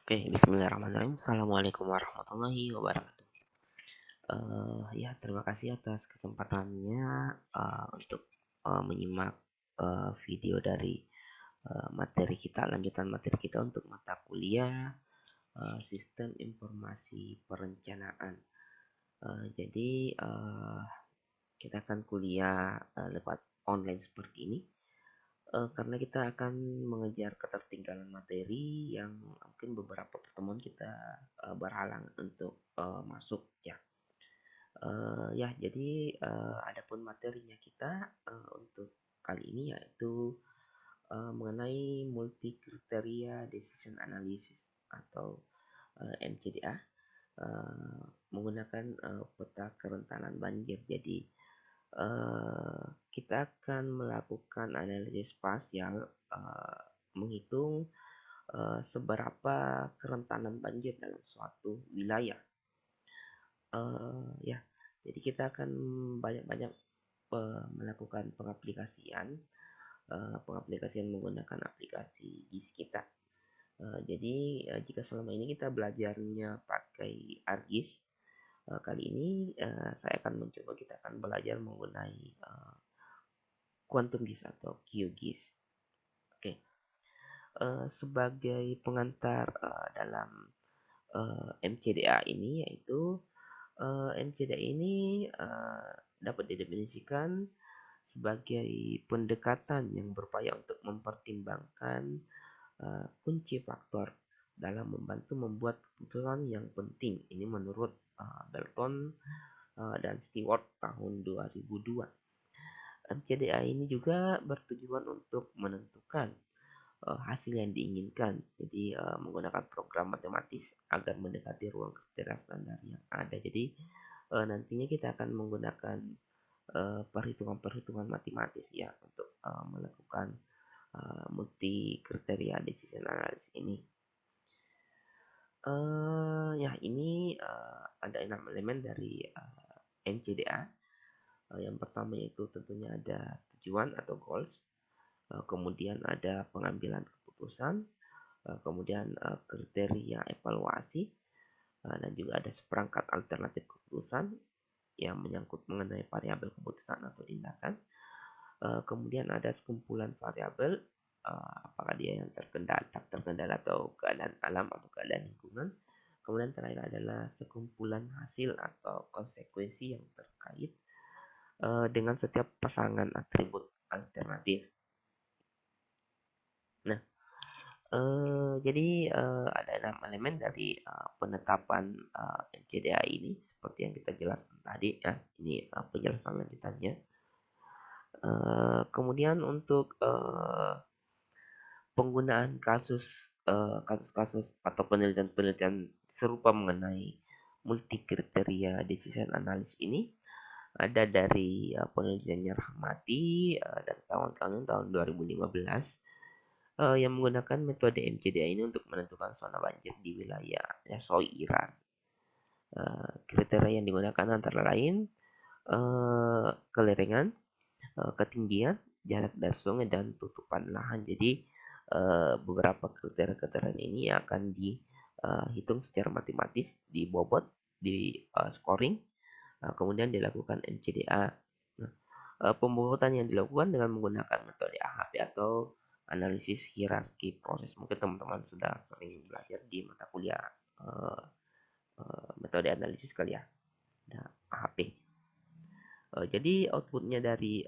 Oke, bismillahirrahmanirrahim. Assalamualaikum warahmatullahi wabarakatuh. Ya, terima kasih atas kesempatannya untuk menyimak video dari materi kita, lanjutan materi kita untuk mata kuliah Sistem Informasi Perencanaan. Jadi kita akan kuliah lewat online seperti ini. Karena kita akan mengejar ketertinggalan materi yang mungkin beberapa pertemuan kita berhalang untuk masuk ya. Jadi adapun materinya kita untuk kali ini yaitu mengenai multi kriteria decision analysis atau MCDA, menggunakan peta kerentanan banjir. Jadi kita akan melakukan analisis spasial, menghitung seberapa kerentanan banjir dalam suatu wilayah. Ya, jadi kita akan banyak-banyak melakukan pengaplikasian menggunakan aplikasi GIS kita. Jadi jika selama ini kita belajarnya pakai ArcGIS, kali ini saya akan kita akan belajar menggunakan Quantum GIS atau QGIS. Oke. Sebagai pengantar dalam MCDA ini, yaitu MCDA ini dapat didefinisikan sebagai pendekatan yang berupaya untuk mempertimbangkan kunci faktor dalam membantu membuat keputusan yang penting. Ini menurut Belton dan Stewart tahun 2002. MCDA ini juga bertujuan untuk menentukan hasil yang diinginkan. Jadi menggunakan program matematis agar mendekati ruang kriteria standar yang ada. Jadi nantinya kita akan menggunakan perhitungan-perhitungan matematis ya untuk melakukan multi kriteria decision analysis ini. Ini ada 6 elemen dari MCDA. Yang pertama itu tentunya ada tujuan atau goals, kemudian ada pengambilan keputusan, kemudian kriteria evaluasi, dan juga ada seperangkat alternatif keputusan yang menyangkut mengenai variabel keputusan atau tindakan. Kemudian ada sekumpulan variabel, apakah dia yang tak terkendali atau keadaan alam atau keadaan lingkungan. Kemudian terakhir adalah sekumpulan hasil atau konsekuensi yang terkait dengan setiap pasangan atribut alternatif. Nah, jadi ada 6 elemen dari penetapan MCDA ini seperti yang kita jelaskan tadi ya. Ini penjelasan lanjutannya. Kemudian untuk penggunaan kasus-kasus atau penelitian-penelitian serupa mengenai multi kriteria decision analysis ini ada dari penelitiannya Rahmati dan kawan-kawan tahun 2015 yang menggunakan metode MCDA ini untuk menentukan zona banjir di wilayah Soi Iran. Kriteria yang digunakan antara lain kelerengan, ketinggian, jarak dari sungai, dan tutupan lahan. Jadi beberapa kriteria ini akan dihitung secara matematis, dibobot, di scoring, kemudian dilakukan MCDA. Nah, pembobotan yang dilakukan dengan menggunakan metode AHP atau analisis hierarki proses. Mungkin teman-teman sudah sering belajar di mata kuliah metode analisis kali ya, ada AHP. Jadi outputnya dari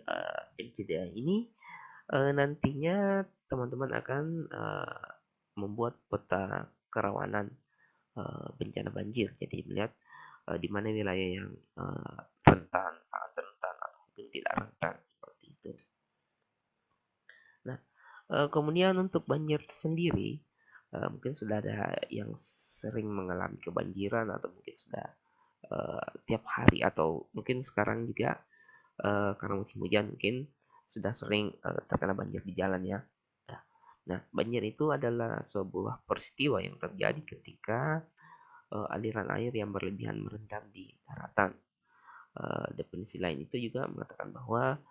MCDA ini nantinya teman-teman akan membuat peta kerawanan bencana banjir. Jadi melihat di mana wilayah yang rentan, sangat rentan, atau mungkin tidak rentan seperti itu. Nah, kemudian untuk banjir sendiri, mungkin sudah ada yang sering mengalami kebanjiran atau mungkin sudah tiap hari atau mungkin sekarang juga karena musim hujan mungkin sudah sering terkena banjir di jalan ya. Nah, banjir itu adalah sebuah peristiwa yang terjadi ketika aliran air yang berlebihan merendam di daratan. Definisi lain itu juga mengatakan bahwa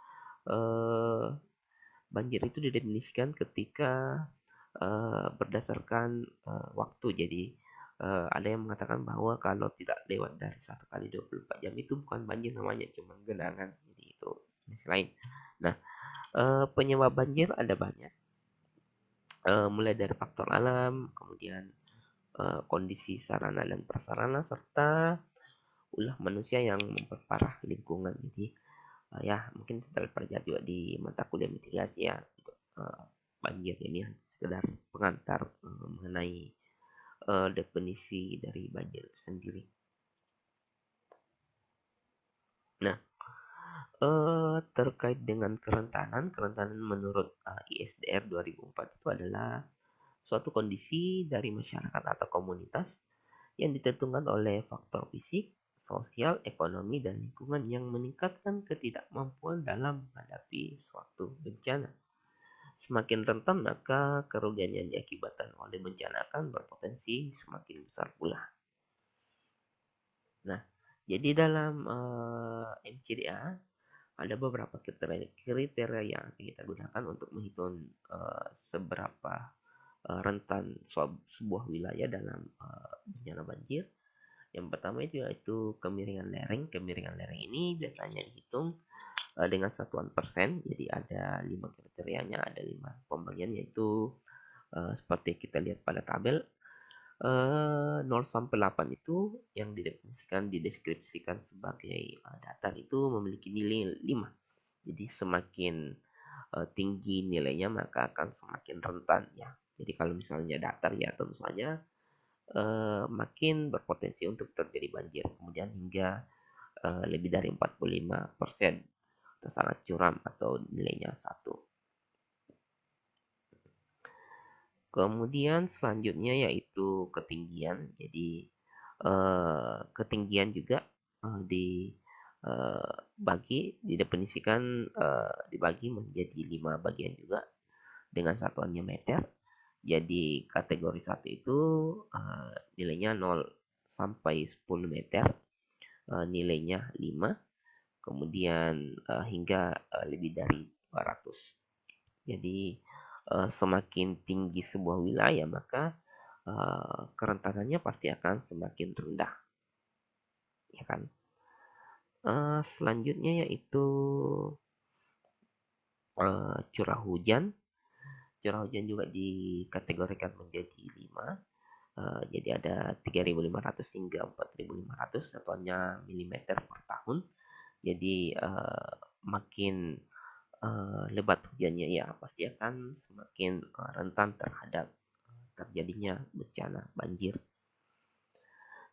banjir itu didefinisikan ketika berdasarkan waktu. Jadi ada yang mengatakan bahwa kalau tidak lewat dari 1 kali 24 jam itu bukan banjir namanya, cuma genangan. Jadi itu jenis lain. Nah, penyebab banjir ada banyak. Mulai dari faktor alam, kemudian kondisi sarana dan prasarana, serta ulah manusia yang memperparah lingkungan. Jadi ya mungkin kita pelajari juga di mata kuliah mitigasi ya, gitu. Banjir ini sekedar pengantar mengenai definisi dari banjir itu sendiri. Nah, terkait dengan kerentanan menurut ISDR 2004 itu adalah suatu kondisi dari masyarakat atau komunitas yang ditentukan oleh faktor fisik, sosial, ekonomi, dan lingkungan yang meningkatkan ketidakmampuan dalam menghadapi suatu bencana. Semakin rentan maka kerugian yang diakibatkan oleh bencana akan berpotensi semakin besar pula. Nah, jadi dalam MCDA ada beberapa kriteria yang kita gunakan untuk menghitung seberapa rentan sebuah wilayah dalam bencana banjir. Yang pertama itu yaitu kemiringan lereng. Kemiringan lereng ini biasanya dihitung dengan satuan persen. Jadi ada 5 kriterianya, ada 5 pembagian, yaitu seperti kita lihat pada tabel. 0 sampai 8 itu yang dideskripsikan sebagai datar itu memiliki nilai 5. Jadi semakin tinggi nilainya maka akan semakin rentan ya. Jadi kalau misalnya datar ya tentu saja makin berpotensi untuk terjadi banjir. Kemudian hingga lebih dari 45% atau sangat curam atau nilainya 1. Kemudian selanjutnya yaitu ketinggian. Jadi ketinggian juga dibagi menjadi 5 bagian juga dengan satuannya meter. Jadi kategori 1 itu nilainya 0 sampai 10 meter, nilainya 5. Kemudian hingga lebih dari 200. Jadi semakin tinggi sebuah wilayah maka kerentanannya pasti akan semakin rendah, ya kan? Selanjutnya yaitu curah hujan. Curah hujan juga dikategorikan menjadi 5. Jadi ada 3.500 hingga 4.500 satuannya milimeter per tahun. Jadi makin lebat hujannya ya pasti akan semakin rentan terhadap terjadinya bencana banjir.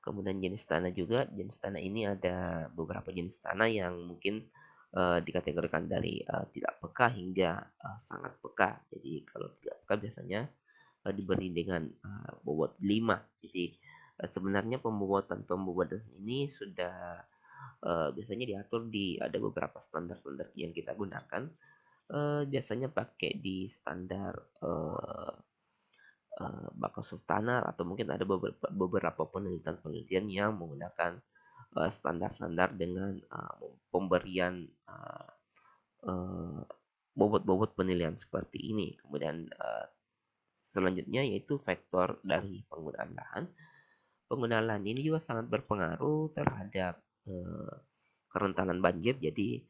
Kemudian jenis tanah juga. Jenis tanah ini ada beberapa jenis tanah yang mungkin dikategorikan dari tidak peka hingga sangat peka. Jadi kalau tidak peka biasanya diberi dengan bobot 5. Jadi sebenarnya pembobotan ini sudah biasanya diatur ada beberapa standar-standar yang kita gunakan. Biasanya pakai di standar bakal sultanar atau mungkin ada beberapa penelitian yang menggunakan standar-standar dengan pemberian bobot-bobot penilaian seperti ini. Kemudian selanjutnya yaitu faktor dari penggunaan lahan. Penggunaan lahan ini juga sangat berpengaruh terhadap kerentanan banjir. Jadi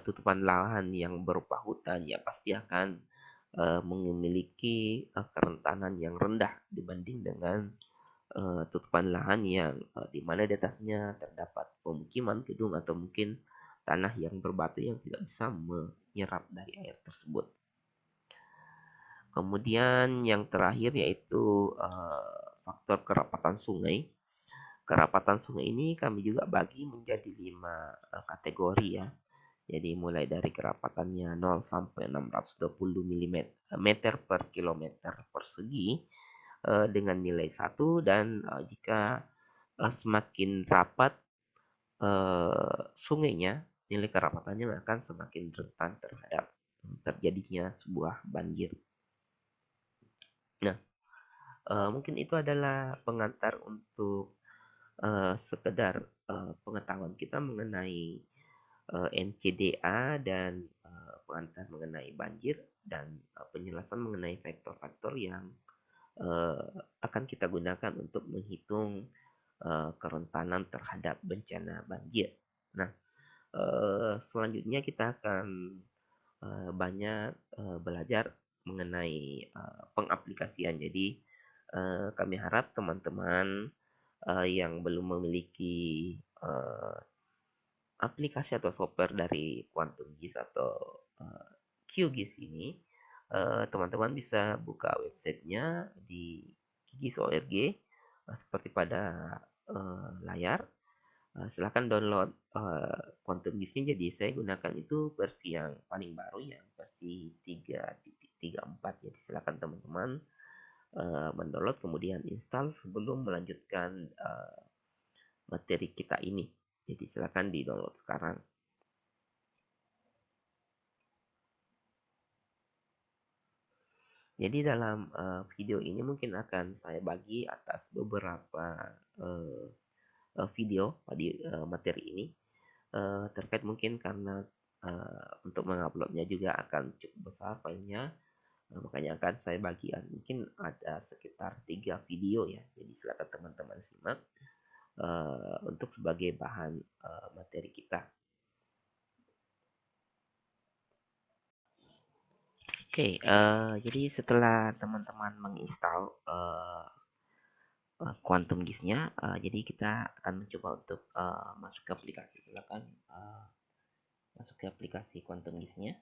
tutupan lahan yang berupa hutan ya pasti akan memiliki kerentanan yang rendah dibanding dengan tutupan lahan yang di mana di atasnya terdapat pemukiman, gedung, atau mungkin tanah yang berbatu yang tidak bisa menyerap dari air tersebut. Kemudian yang terakhir yaitu faktor kerapatan sungai. Kerapatan sungai ini kami juga bagi menjadi 5 kategori ya. Jadi mulai dari kerapatannya 0 sampai 620 meter per kilometer persegi dengan nilai 1, dan jika semakin rapat sungainya, nilai kerapatannya akan semakin rentan terhadap terjadinya sebuah banjir. Nah, mungkin itu adalah pengantar untuk sekedar pengetahuan kita mengenai MCDA dan pengantar mengenai banjir dan penjelasan mengenai faktor-faktor yang akan kita gunakan untuk menghitung kerentanan terhadap bencana banjir. Nah, selanjutnya kita akan banyak belajar mengenai pengaplikasian. Jadi, kami harap teman-teman yang belum memiliki aplikasi atau software dari Quantum GIS atau QGIS ini, teman-teman bisa buka websitenya di QGIS.org seperti pada layar. Silahkan download Quantum GIS-nya. Jadi saya gunakan itu versi yang paling baru, yang versi 3.34. Jadi silakan teman-teman mendownload kemudian install sebelum melanjutkan materi kita ini. Jadi silakan di download sekarang. Jadi dalam video ini mungkin akan saya bagi atas beberapa video di materi ini, terkait mungkin karena untuk menguploadnya juga akan cukup besar filenya, makanya akan saya bagikan mungkin ada sekitar 3 video ya. Jadi silakan teman-teman simak untuk sebagai bahan materi kita. Oke, jadi setelah teman-teman menginstal Quantum GIS-nya, jadi kita akan mencoba untuk masuk ke aplikasi. Silakan masuk ke aplikasi Quantum GIS-nya.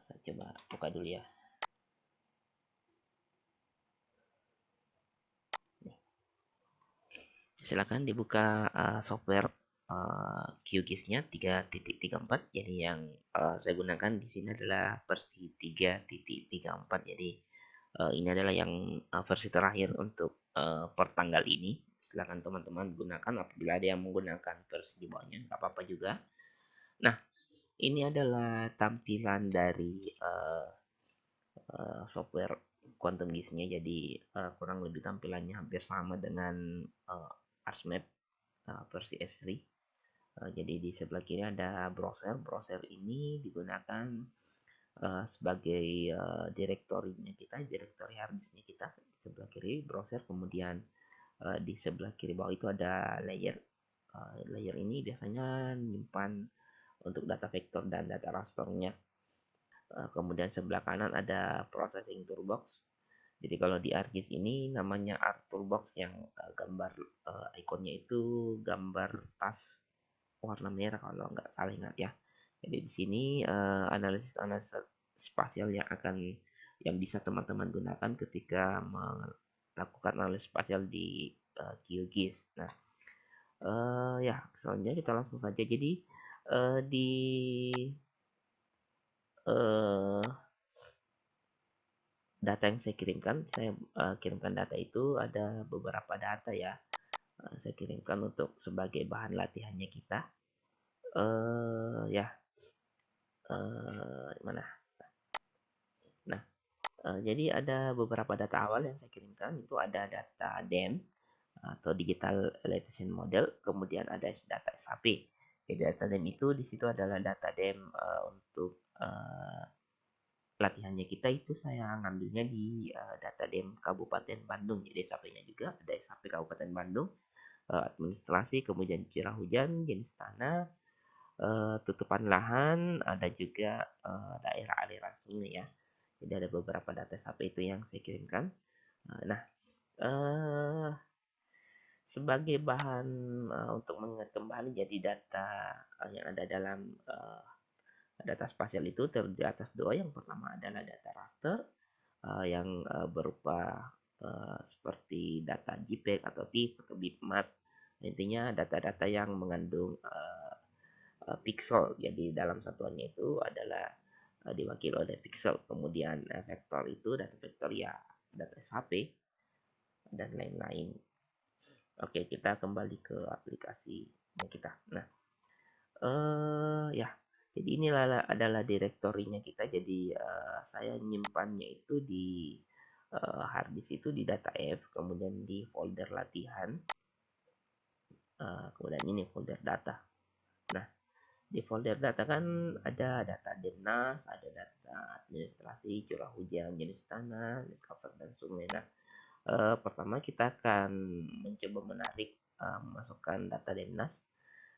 Saya coba buka dulu ya. Nih. Silakan dibuka software QGIS-nya 3.34. Jadi yang saya gunakan di sini adalah versi 3.34. Jadi ini adalah yang versi terakhir untuk per tanggal ini. Silakan teman-teman gunakan. Apabila ada yang menggunakan versi di bawahnya, nggak apa-apa juga. Nah, ini adalah tampilan dari software Quantum GIS-nya. Jadi kurang lebih tampilannya hampir sama dengan ArcMap versi S3. Jadi di sebelah kiri ada browser. Browser ini digunakan sebagai direktorinya kita, direktori harddisknya kita. Di sebelah kiri browser, kemudian di sebelah kiri bawah itu ada layer. Layer ini biasanya menyimpan untuk data vektor dan data rasternya. Kemudian sebelah kanan ada processing toolbox. Jadi kalau di ArcGIS ini namanya Arc Toolbox, yang gambar ikonnya itu gambar tas warna merah kalau nggak salah ingat ya. Jadi di sini analisis spasial yang bisa teman-teman gunakan ketika melakukan analisis spasial di QGIS. Nah, ya selanjutnya kita langsung saja. Jadi di data yang saya kirimkan, kirimkan data itu ada beberapa data ya. Saya kirimkan untuk sebagai bahan latihannya kita. Ya, mana? Nah, jadi ada beberapa data awal yang saya kirimkan. Itu ada data DEM atau Digital Elevation Model, kemudian ada data SAP. Jadi data DEM itu di situ adalah data DEM untuk latihannya kita. Itu saya ngambilnya di data DEM Kabupaten Bandung. Jadi SAP-nya juga ada SAP Kabupaten Bandung, administrasi, kemudian curah hujan, jenis tanah, tutupan lahan, ada juga daerah aliran sungai ya. Jadi ada beberapa data SAP itu yang saya kirimkan. Nah, sebagai bahan untuk mengingat kembali, jadi data yang ada dalam data spasial itu terdiri atas dua. Yang pertama adalah data raster yang berupa seperti data JPEG atau TIFF atau bitmap. Intinya data-data yang mengandung pixel. Jadi dalam satuannya itu adalah diwakili oleh pixel. Kemudian vektor itu data vektor ya data SHP dan lain-lain. Oke, kita kembali ke aplikasinya kita. Nah, ya, jadi inilah adalah direktorinya kita. Jadi saya nyimpannya itu di harddisk itu di data F, kemudian di folder latihan, kemudian ini folder data. Nah, Di folder data kan ada data Dennas, ada data administrasi, curah hujan, jenis tanah, cover dan sungai. Nah, pertama kita akan mencoba menarik masukkan data Dennas.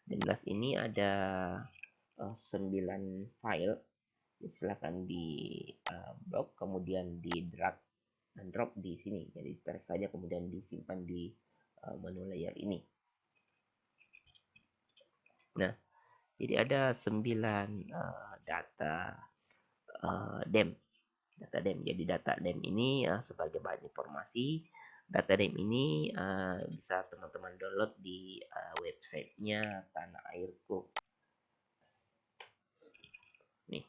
Dennas ini ada 9 file. Silakan di blok, kemudian di drag dan drop di sini. Jadi tarik saja kemudian disimpan di menu layer ini. Nah, jadi ada 9 data DEM. Data DEM. Jadi data DEM ini sebagai bahan informasi, data DEM ini bisa teman-teman download di websitenya Tanah Airku. Nih.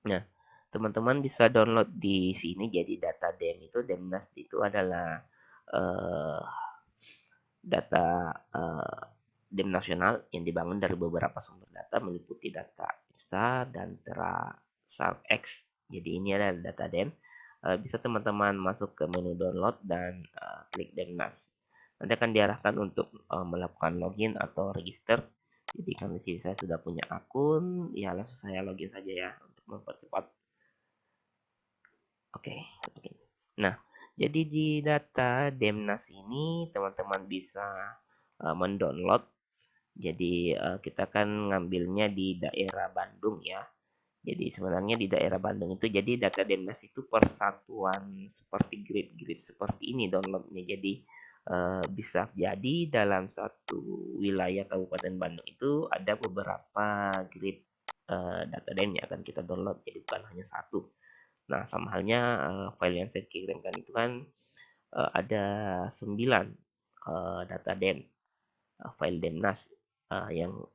Nah, teman-teman bisa download di sini. Jadi data DEM itu, Demnas itu adalah uh, data DEM nasional yang dibangun dari beberapa sumber data meliputi data Insta dan Tera X. Jadi ini adalah data DEM. Bisa teman-teman masuk ke menu download dan klik Demnas. Nanti akan diarahkan untuk melakukan login atau register. Jadi kan di sini saya sudah punya akun, ya langsung saya login saja ya untuk mempercepat. Oke. Nah, jadi di data Demnas ini teman-teman bisa mendownload. Jadi kita kan ngambilnya di daerah Bandung ya. Jadi sebenarnya di daerah Bandung itu jadi data Demnas itu persatuan seperti grid-grid seperti ini downloadnya. Jadi bisa jadi dalam satu wilayah Kabupaten Bandung itu ada beberapa grid data DEM yang akan kita download. Jadi bukan hanya satu. Nah, sama halnya file yang saya kirimkan itu kan ada 9 data DEM, file Demnas yang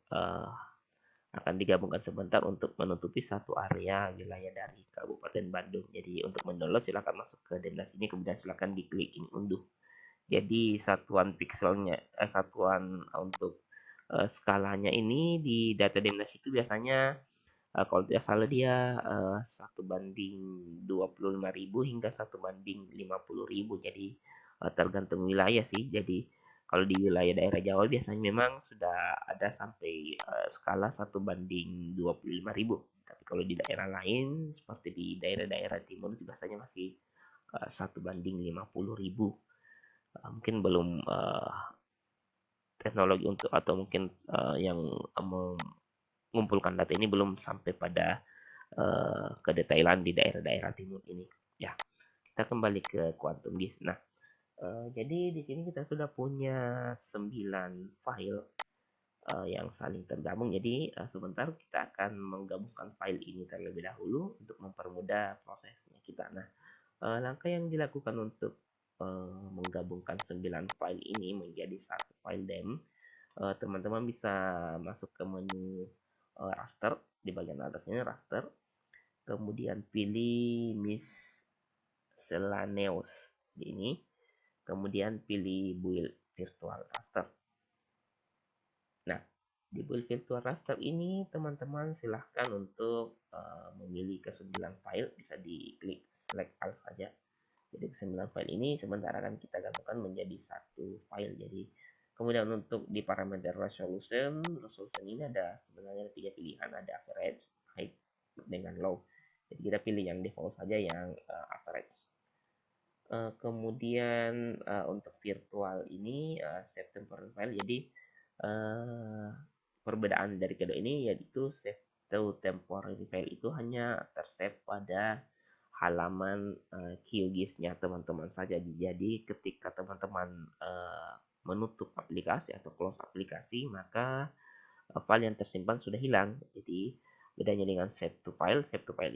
akan digabungkan sebentar untuk menutupi satu area wilayah dari Kabupaten Bandung. Jadi untuk mendownload silakan masuk ke Demnas ini, kemudian silakan diklik ini unduh. Jadi satuan pixelnya, satuan untuk skalanya ini di data Demnas itu biasanya kalau tidak salah dia 1:25.000 hingga 1:50.000. Jadi tergantung wilayah sih. Jadi kalau di wilayah daerah Jawa biasanya memang sudah ada sampai skala 1:25.000. Tapi kalau di daerah lain seperti di daerah-daerah timur itu biasanya masih 1:50.000. Mungkin belum teknologi untuk atau mungkin yang mengumpulkan data ini belum sampai pada kedetailan di daerah-daerah timur ini. Ya, kita kembali ke Quantum Gis. Nah, jadi di sini kita sudah punya 9 file yang saling tergabung. Jadi sebentar kita akan menggabungkan file ini terlebih dahulu untuk mempermudah prosesnya kita. Nah, langkah yang dilakukan untuk menggabungkan 9 file ini menjadi satu file DEM, teman-teman bisa masuk ke menu raster di bagian atasnya raster, kemudian pilih miscellaneous di ini, kemudian pilih build virtual raster. Nah, di build virtual raster ini teman-teman silahkan untuk memilih ke 9 file, bisa diklik select all saja. Jadi ke 9 file ini sementara akan kita gabungkan menjadi satu file. Jadi kemudian untuk di parameter resolution ini ada sebenarnya 3 pilihan, ada average, high dengan low. Jadi kita pilih yang default saja yang average. Kemudian untuk virtual ini save temporary file. Jadi perbedaan dari kedua ini yaitu save to temporary file itu hanya tersave pada halaman QGIS-nya teman-teman saja. Jadi ketika teman-teman menutup aplikasi atau close aplikasi, maka file yang tersimpan sudah hilang. Jadi bedanya dengan save to file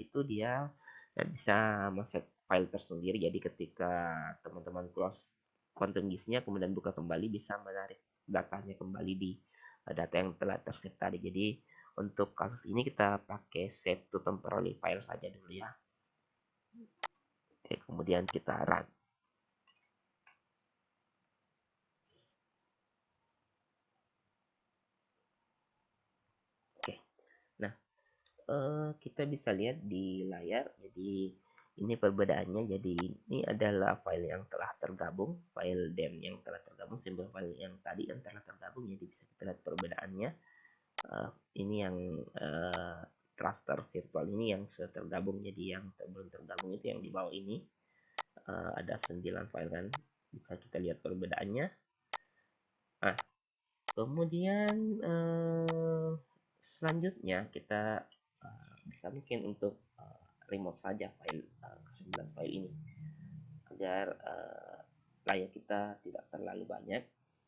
itu dia bisa men-save file tersendiri. Jadi ketika teman-teman close Quantum GIS-nya kemudian buka kembali, bisa menarik datanya kembali di data yang telah tersave tadi. Jadi untuk kasus ini kita pakai save to temporary file saja dulu ya. Oke, kemudian kita run. Oke, nah kita bisa lihat di layar. Jadi ini perbedaannya. Jadi ini adalah file yang telah tergabung, file DEM yang telah tergabung, simbol file yang tadi yang telah tergabung. Jadi bisa kita lihat perbedaannya. ini yang cluster virtual ini yang sudah tergabung. Jadi yang belum tergabung itu yang di bawah ini ada 9 file kan, bisa kita lihat perbedaannya. Nah, kemudian selanjutnya kita bisa mungkin untuk remove saja file ke 9 file ini agar layar kita tidak terlalu banyak.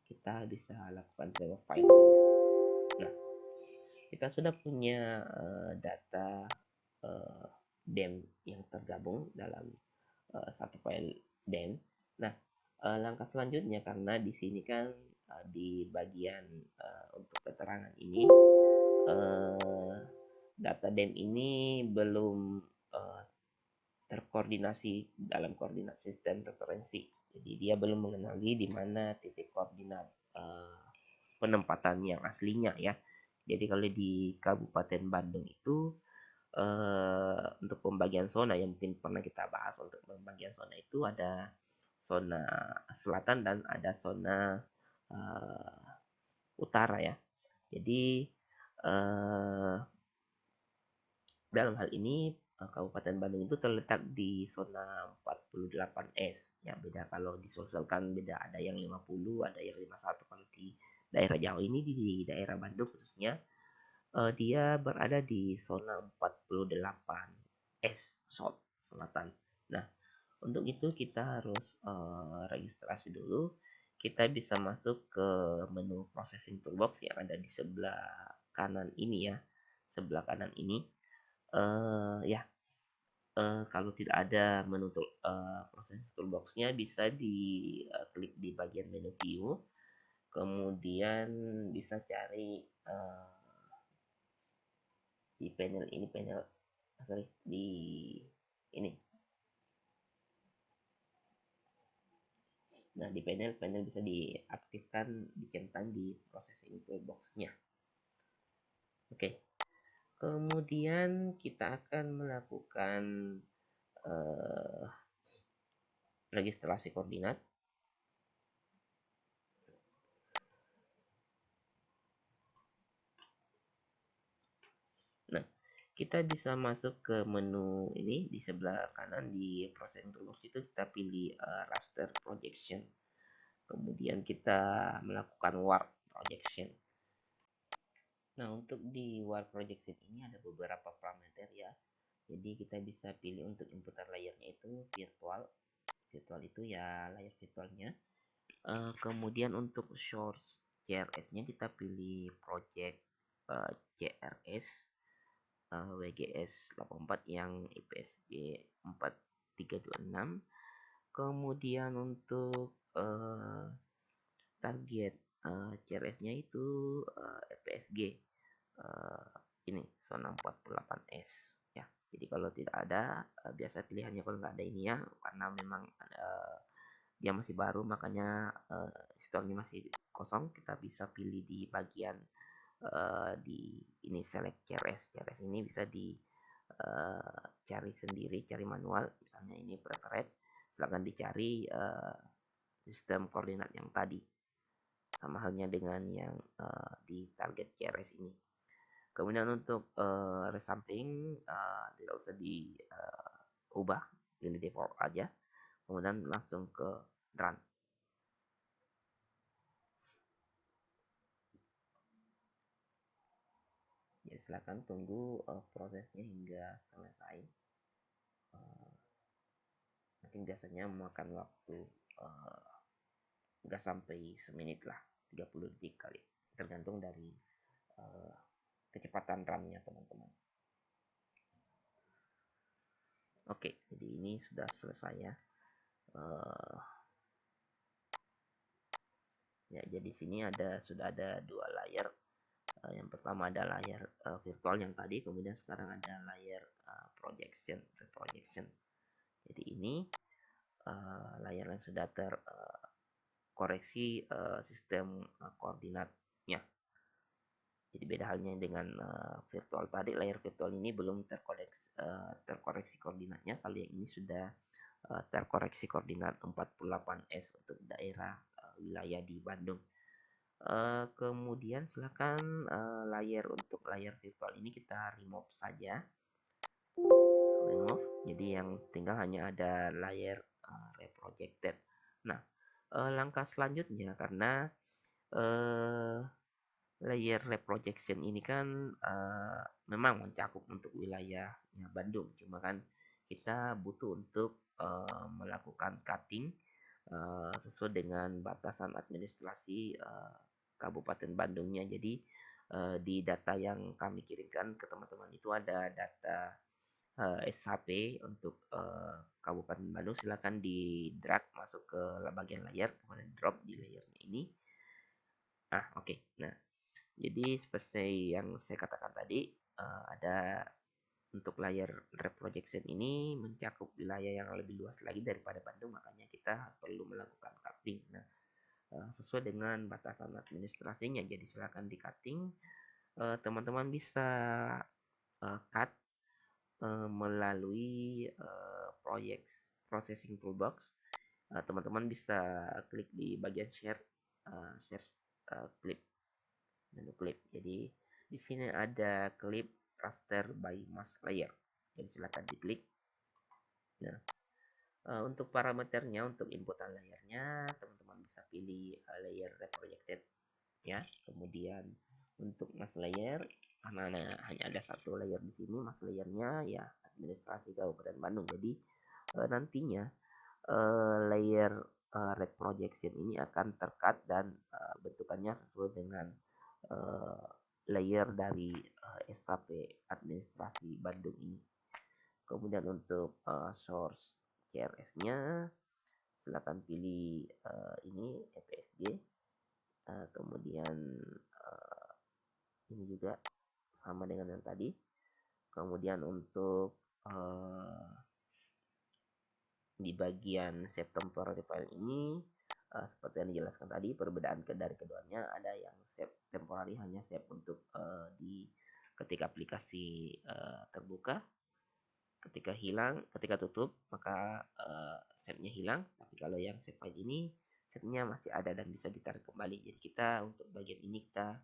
Kita bisa lakukan save file saja. Nah, kita sudah punya data DEM yang tergabung dalam satu file DEM. Nah, langkah selanjutnya, karena di sini kan di bagian untuk keterangan ini data DEM ini belum terkoordinasi dalam koordinat sistem referensi. Jadi dia belum mengenali di mana titik koordinat penempatan yang aslinya ya. Jadi kalau di Kabupaten Bandung itu untuk pembagian zona yang mungkin pernah kita bahas, untuk pembagian zona itu ada zona selatan dan ada zona utara ya. Jadi dalam hal ini Kabupaten Bandung itu terletak di zona 48S. Ya, beda kalau disosialkan, beda, ada yang 50, ada yang 51. Kalau di daerah Jawa ini, di daerah Bandung khususnya, dia berada di zona 48S South Selatan. Nah, untuk itu kita harus registrasi dulu. Kita bisa masuk ke menu processing toolbox yang ada di sebelah kanan ini ya, sebelah kanan ini. Ya, kalau tidak ada menu processing toolboxnya, bisa klik di bagian menu view, kemudian bisa cari di panel ini, di ini. Nah, di panel bisa diaktifkan, dicentang di processing toolbox-nya. Oke. Kemudian kita akan melakukan registrasi koordinat. Nah, kita bisa masuk ke menu ini di sebelah kanan di processing toolbox itu, kita pilih raster projection. Kemudian kita melakukan warp projection. Nah, untuk di warp projection ini ada beberapa parameter ya. Jadi kita bisa pilih untuk inputan layarnya itu virtual. Virtual itu ya layar virtualnya. Kemudian untuk source CRS-nya kita pilih project CRS WGS 84 yang IPSG 4326. Kemudian untuk target CRS-nya itu IPSG ini zona 48S ya. Jadi kalau tidak ada, biasa pilihannya kalau nggak ada ini ya, karena memang dia masih baru, makanya store-nya masih kosong, kita bisa pilih di bagian di ini select CRS. CRS ini bisa di cari sendiri, cari manual, misalnya ini preferred, silahkan dicari sistem koordinat yang tadi, sama halnya dengan yang di target CRS ini. Kemudian untuk resampling tidak usah diubah, pilih default aja, kemudian langsung ke run. Ya, silakan tunggu prosesnya hingga selesai. Mungkin biasanya memakan waktu nggak sampai semenit lah, 30 detik kali, tergantung dari kecepatan RAM-nya teman-teman. Oke, jadi ini sudah selesai ya. Ya, jadi sini sudah ada dua layar. Yang pertama ada layar virtual yang tadi, kemudian sekarang ada layar projection. Jadi ini layar yang sudah terkoreksi sistem koordinatnya. Jadi beda halnya dengan virtual tadi, layar virtual ini belum terkoreksi koordinatnya. Kali yang ini sudah terkoreksi koordinat 48S untuk daerah wilayah di Bandung. Kemudian silakan untuk layar virtual ini kita remove saja. Remove. Jadi yang tinggal hanya ada layar reprojected. Nah, langkah selanjutnya karena uh, layer reprojection ini kan memang mencakup untuk wilayahnya Bandung. Cuma kan kita butuh untuk melakukan cutting sesuai dengan batasan administrasi Kabupaten Bandungnya. Jadi di data yang kami kirimkan ke teman-teman itu ada data SHP untuk Kabupaten Bandung. Silakan di drag masuk ke bagian layar, kemudian drop di layarnya ini. Oke. Nah, jadi seperti yang saya katakan tadi, ada untuk layar reprojection ini mencakup wilayah yang lebih luas lagi daripada Bandung, makanya kita perlu melakukan cutting. Nah, sesuai dengan batasan administrasinya, jadi silakan di cutting. Teman-teman bisa cut melalui proyek processing toolbox. Teman-teman bisa klik di bagian share clip, menu clip. Jadi di sini ada clip raster by mask layer. Jadi silakan diklik. Nah, untuk parameternya, untuk inputan layarnya, teman-teman bisa pilih layer reprojected ya. Kemudian untuk mask layer, karena hanya ada satu layer di sini, mask layernya ya administrasi Kabupaten Bandung. Jadi nantinya layer red projection ini akan tercut dan bentukannya sesuai dengan layer dari SAP administrasi Bandung ini. Kemudian untuk source CRS-nya silakan pilih ini EPSG. Kemudian ini juga sama dengan yang tadi. Kemudian untuk di bagian save temporary file ini seperti yang dijelaskan tadi, perbedaan dari keduanya, ada yang save temporary hanya save untuk di ketika aplikasi terbuka, ketika tutup maka save-nya hilang. Tapi kalau yang save file ini save-nya masih ada dan bisa ditarik kembali. Jadi kita untuk bagian ini kita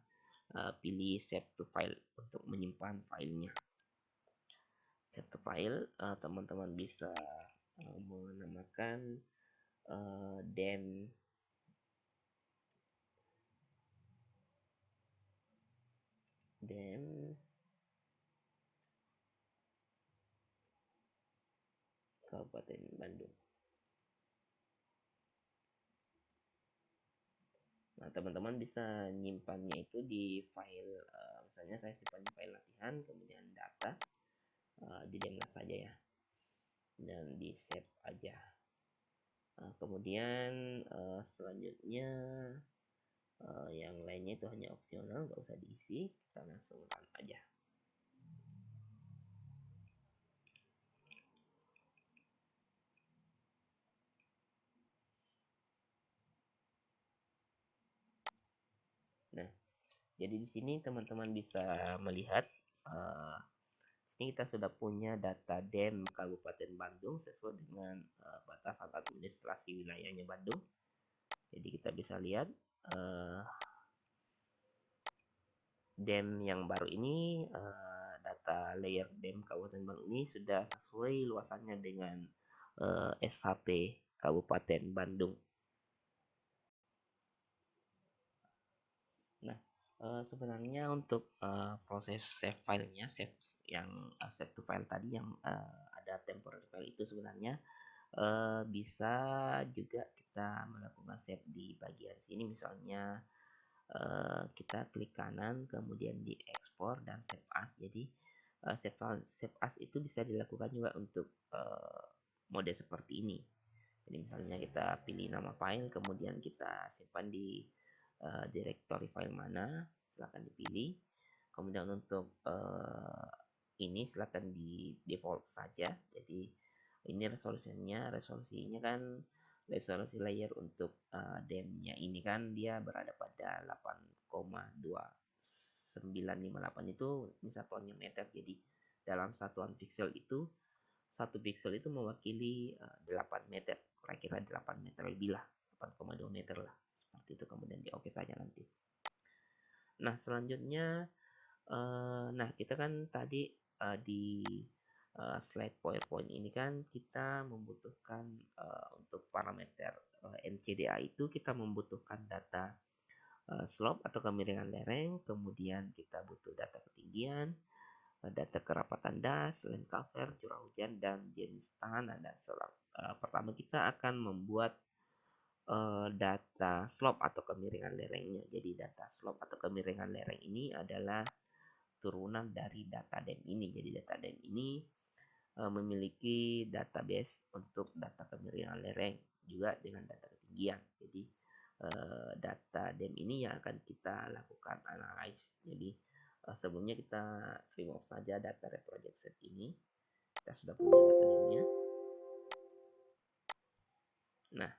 pilih save to file untuk menyimpan filenya. Save to file, teman-teman bisa menamakan dem Kabupaten Bandung. Nah, teman-teman bisa nyimpannya itu di file, misalnya saya simpan di file latihan, kemudian data, di download saja ya, dan di save aja. Kemudian selanjutnya yang lainnya itu hanya opsional, nggak usah diisi, kita langsung run aja. Nah, jadi di sini teman-teman bisa melihat ini kita sudah punya data DEM Kabupaten Bandung sesuai dengan batasan administrasi wilayahnya Bandung. Jadi kita bisa lihat DEM yang baru ini, data layer DEM Kabupaten Bandung ini sudah sesuai luasannya dengan SHP Kabupaten Bandung. Nah, sebenarnya untuk proses save filenya, save to file tadi yang ada temporary file itu sebenarnya bisa juga kita melakukan save di bagian sini. Misalnya kita klik kanan kemudian di ekspor dan save as. Jadi save as itu bisa dilakukan juga untuk mode seperti ini. Jadi misalnya kita pilih nama file kemudian kita simpan di directory file mana, silahkan dipilih. Kemudian untuk ini silahkan di default saja. Jadi ini resolusinya kan resolusi layer untuk DEM-nya ini kan dia berada pada 8,2958 itu ini satuannya meter. Jadi dalam satuan pixel itu satu pixel itu mewakili 8 meter, kira-kira 8 meter lebih lah, 8,2 meter lah seperti itu, kemudian di oke saja nanti. Nah, selanjutnya nah kita kan tadi di slide PowerPoint ini kan kita membutuhkan untuk parameter MCDA itu kita membutuhkan data slope atau kemiringan lereng, kemudian kita butuh data ketinggian, data kerapatan das, land cover, curah hujan, dan jenis tanah dan selang. Pertama kita akan membuat data slope atau kemiringan lerengnya. Jadi data slope atau kemiringan lereng ini adalah turunan dari data DEM ini. Jadi data DEM ini memiliki database untuk data kemiringan lereng juga dengan data ketinggian. Jadi data DEM ini yang akan kita lakukan analyze. Jadi sebelumnya kita remove saja data reprojection ini. Kita sudah punya data DEM-nya. Nah,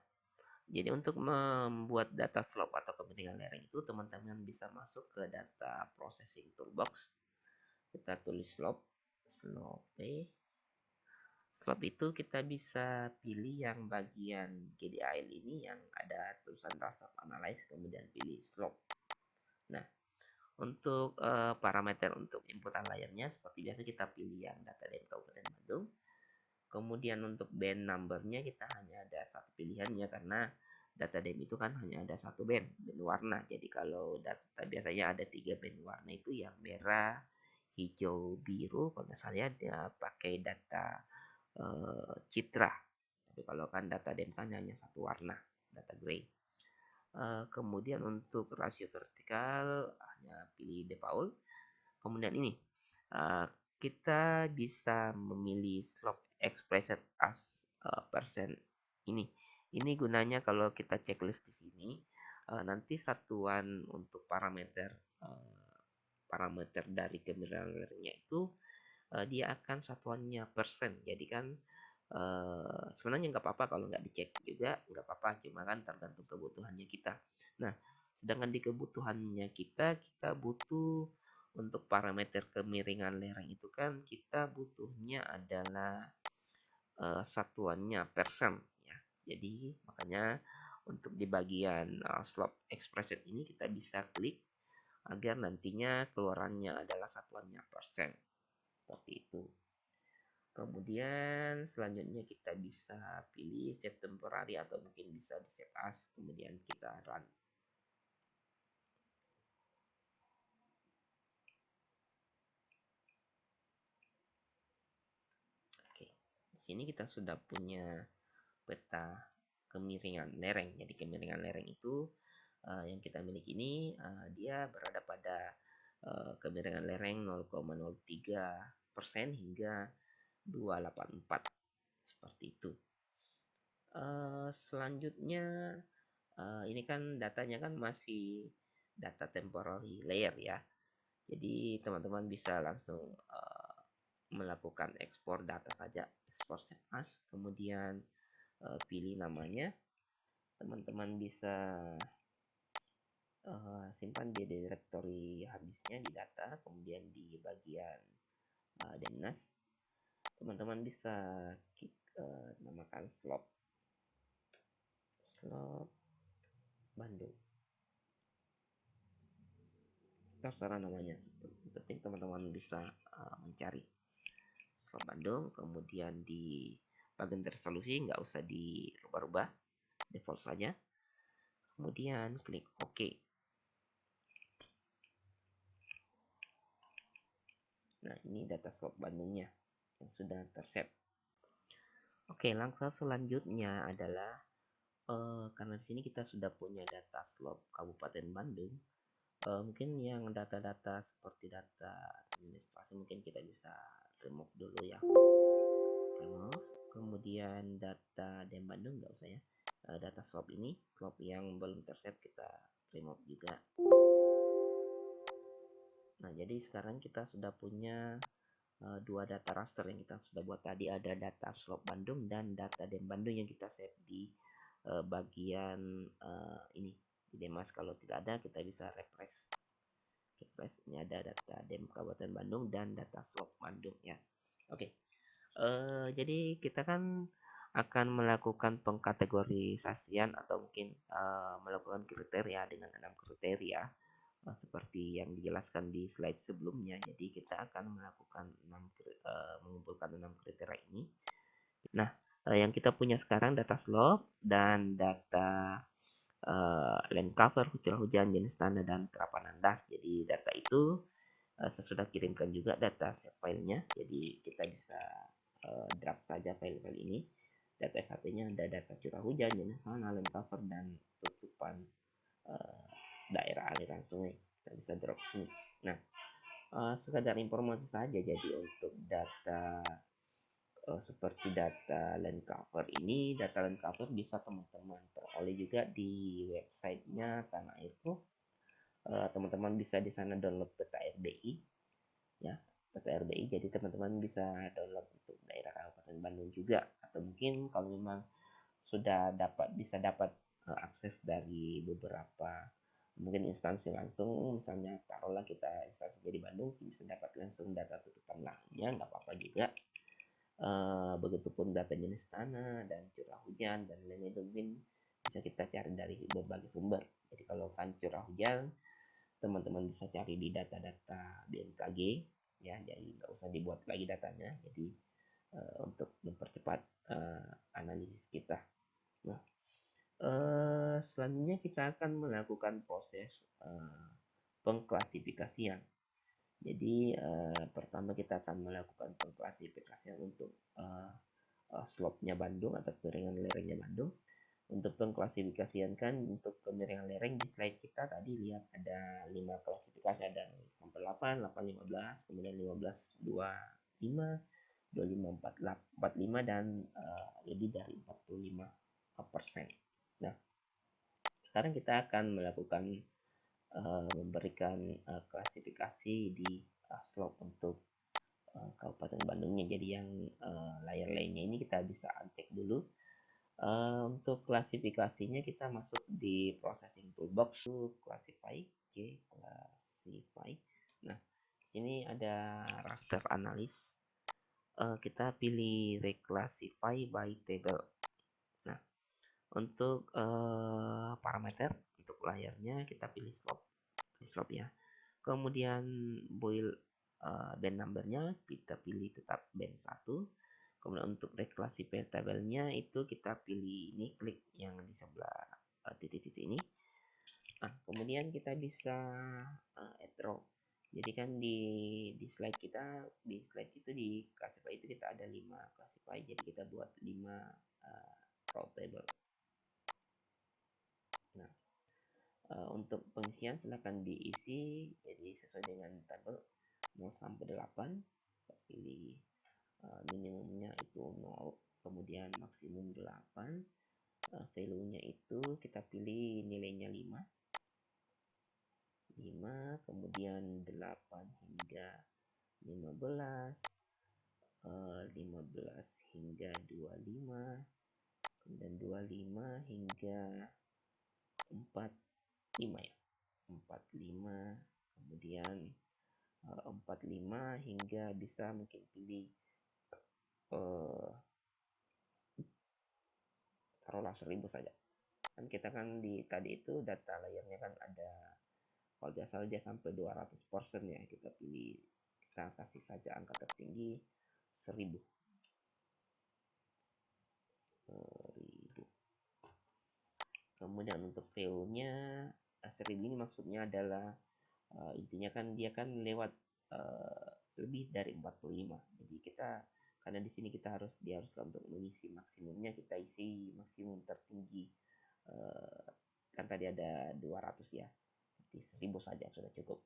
jadi untuk membuat data slope atau kemiringan lereng itu teman-teman bisa masuk ke data processing toolbox. Kita tulis slope itu kita bisa pilih yang bagian GDIL ini yang ada tulisan Rasa Analyze, kemudian pilih slope. Nah, untuk parameter untuk inputan layarnya seperti biasa kita pilih yang data DEM Kabupaten Bandung. Kemudian untuk band numbernya kita hanya ada satu pilihannya karena data DEM itu kan hanya ada satu band warna. Jadi kalau data biasanya ada 3 band warna itu yang merah, hijau, biru. Kalau misalnya dia pakai data citra. Tapi kalau kan data DEM kan hanya satu warna, data gray. Kemudian untuk rasio vertikal hanya pilih default. Kemudian ini kita bisa memilih slope expressed as persen ini. Ini gunanya kalau kita checklist di sini nanti satuan untuk parameter dari kemiringannya itu dia akan satuannya persen. Jadi kan sebenarnya nggak apa-apa kalau nggak dicek juga, nggak apa-apa, cuma kan tergantung kebutuhannya kita. Nah, sedangkan di kebutuhannya kita butuh untuk parameter kemiringan lereng itu kan kita butuhnya adalah satuannya persen ya. Jadi makanya untuk di bagian slope expression ini kita bisa klik agar nantinya keluarannya adalah satuannya persen. Seperti itu. Kemudian selanjutnya kita bisa pilih save temporary atau mungkin bisa di save as, kemudian kita run. Oke, di sini kita sudah punya peta kemiringan lereng. Jadi kemiringan lereng itu yang kita miliki ini dia berada pada kemiringan lereng 0,03% hingga 284 seperti itu. Selanjutnya ini kan datanya kan masih data temporary layer ya. Jadi teman-teman bisa langsung melakukan ekspor data saja, ekspor save as, kemudian pilih namanya. Teman-teman bisa simpan di directory habisnya di data, kemudian di bagian Demnas teman-teman bisa namakan slope Bandung, terserah namanya, penting teman-teman bisa mencari slope Bandung, kemudian di bagian resolusi nggak usah dirubah-rubah, default saja, kemudian klik OK. Nah, ini data slope Bandungnya yang sudah tersave. Oke, langkah selanjutnya adalah karena di sini kita sudah punya data slope Kabupaten Bandung, mungkin yang data-data seperti data administrasi mungkin kita bisa remove dulu ya. Remove. Kemudian data DEM Bandung nggak usah ya. Data slope ini, slope yang belum tersave kita remove juga. Nah, jadi sekarang kita sudah punya dua data raster yang kita sudah buat tadi, ada data slope Bandung dan data DEM Bandung yang kita save di bagian ini di Demas. Kalau tidak ada kita bisa refresh. Ini ada data DEM Kabupaten Bandung dan data slope Bandung ya. Oke. Jadi kita kan akan melakukan pengkategorisasian atau mungkin melakukan kriteria dengan 6 kriteria seperti yang dijelaskan di slide sebelumnya. Jadi kita akan melakukan mengumpulkan 6 kriteria ini. Nah, yang kita punya sekarang data slope dan data land cover, curah hujan, jenis tanah, dan terapan landas. Jadi data itu saya sudah kirimkan juga data save filenya. Jadi kita bisa drag saja file-file ini. Data S1-nya ada data curah hujan, jenis tanah, land cover, dan tutupan daerah aliran sungai. Kita bisa drop sini. Nah, sekadar informasi saja. Jadi untuk data seperti data land cover ini, data land cover bisa teman-teman peroleh juga di websitenya Tanah Airco. Teman-teman bisa di sana download peta RDI, ya, peta RDI. Jadi teman-teman bisa download untuk daerah Kabupaten Bandung juga, atau mungkin kalau memang sudah bisa dapat akses dari beberapa mungkin instansi langsung, misalnya taruhlah kita instansi di Bandung, bisa dapat langsung data tutupan lahannya, nggak apa-apa juga. Begitupun data jenis tanah dan curah hujan dan lain-lain itu mungkin bisa kita cari dari berbagai sumber. Jadi kalau kan curah hujan, teman-teman bisa cari di data-data BMKG, ya, jadi nggak usah dibuat lagi datanya. Jadi untuk mempercepat analisis kita. Nah, selanjutnya kita akan melakukan proses pengklasifikasian. Jadi pertama kita akan melakukan pengklasifikasian untuk slope-nya Bandung atau kemiringan lerengnya Bandung. Untuk pengklasifikasian kan untuk kemiringan lereng di slide kita tadi lihat ada 5 klasifikasi, ada sampai 8, 8, 15, kemudian 15, 25, 25, 45 dan lebih dari 45%. Nah, sekarang kita akan melakukan memberikan klasifikasi di slope untuk Kabupaten Bandungnya. Jadi yang layer lainnya ini kita bisa uncek dulu. Untuk klasifikasinya kita masuk di processing toolbox to classify. Oke, classify. Nah, sini ada raster analysis. Kita pilih reclassify by table. Nah, untuk parameter untuk layarnya kita pilih slope ya. Kemudian boil band numbernya kita pilih tetap band 1. Kemudian untuk reclassify tabelnya itu kita pilih ini, klik yang di sebelah titik-titik ini. Nah, kemudian kita bisa add row. Jadi kan di slide kita, di slide itu di classify itu kita ada 5 classify. Jadi kita buat 5 row table. Nah, untuk pengisian silahkan diisi jadi sesuai dengan tabel 0 sampai 8. Kita pilih minimumnya itu 0, kemudian maksimum 8. Value-nya itu kita pilih nilainya 5, kemudian 8 hingga 15, 15 hingga 25, kemudian 25 hingga 45 ya, 45, kemudian 45 hingga bisa mungkin pilih taruhlah 1000 saja. Kan kita kan di tadi itu data layarnya kan ada, kalau tidak salah dia sampai 200% ya, kita pilih, kita kasih saja angka tertinggi 1000. Kemudian untuk VO-nya 1000 ini maksudnya adalah intinya kan dia kan lewat lebih dari 45. Jadi kita, karena di sini kita diharuskan untuk mengisi maksimumnya, kita isi maksimum tertinggi kan tadi ada 200 ya, jadi 1000 saja sudah cukup.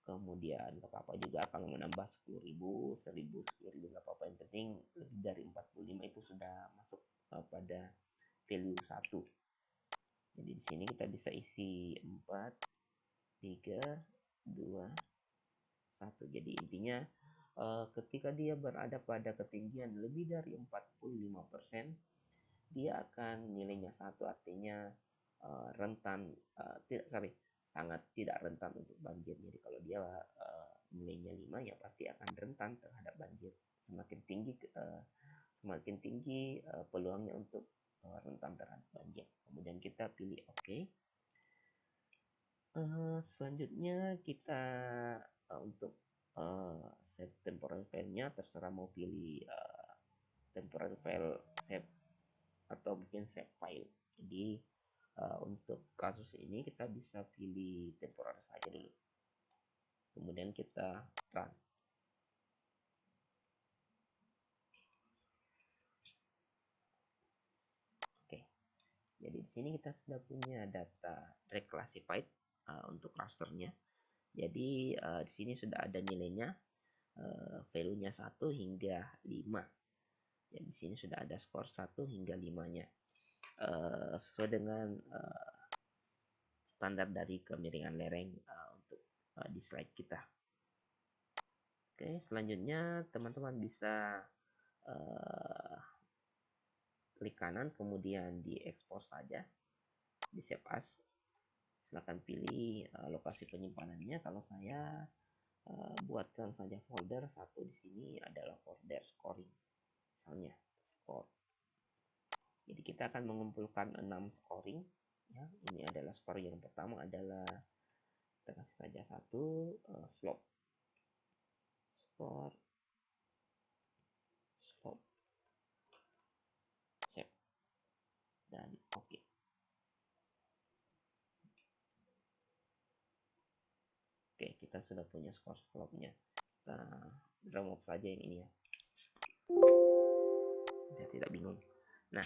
Kemudian nggak apa-apa juga kalau menambah 10.000, 1000, 10.000 nggak apa-apa, yang penting lebih dari 45 itu sudah masuk pada value 1. Jadi di sini kita bisa isi 4, 3, 2, 1. Jadi intinya ketika dia berada pada ketinggian lebih dari 45%, dia akan nilainya 1, artinya rentan, sangat tidak rentan untuk banjir. Jadi kalau dia nilainya 5 ya pasti akan rentan terhadap banjir. Semakin tinggi semakin tinggi peluangnya untuk rentan terhadap banjir. Kemudian kita pilih OK. Selanjutnya kita untuk save temporary file-nya terserah mau pilih temporary file save atau mungkin save file. Jadi untuk kasus ini kita bisa pilih temporary saja dulu. Kemudian kita run. Oke. Jadi di sini kita sudah punya data reclassified untuk rasternya. Jadi di sini sudah ada nilainya, value-nya 1 hingga 5. Jadi di sini sudah ada skor 1 hingga 5-nya. Sesuai dengan standar dari kemiringan lereng untuk di slide kita. Oke, selanjutnya teman-teman bisa klik kanan kemudian diekspor saja, di save as. Silahkan pilih lokasi penyimpanannya. Kalau saya buatkan saja folder satu di sini adalah folder scoring, misalnya score. Jadi kita akan mengumpulkan 6 scoring. Ya, ini adalah scoring yang pertama adalah kita kasih saja satu slope, score, slope, save, dan OK. Oke, kita sudah punya score slope-nya. Kita remove saja yang ini ya, biar tidak bingung. Nah,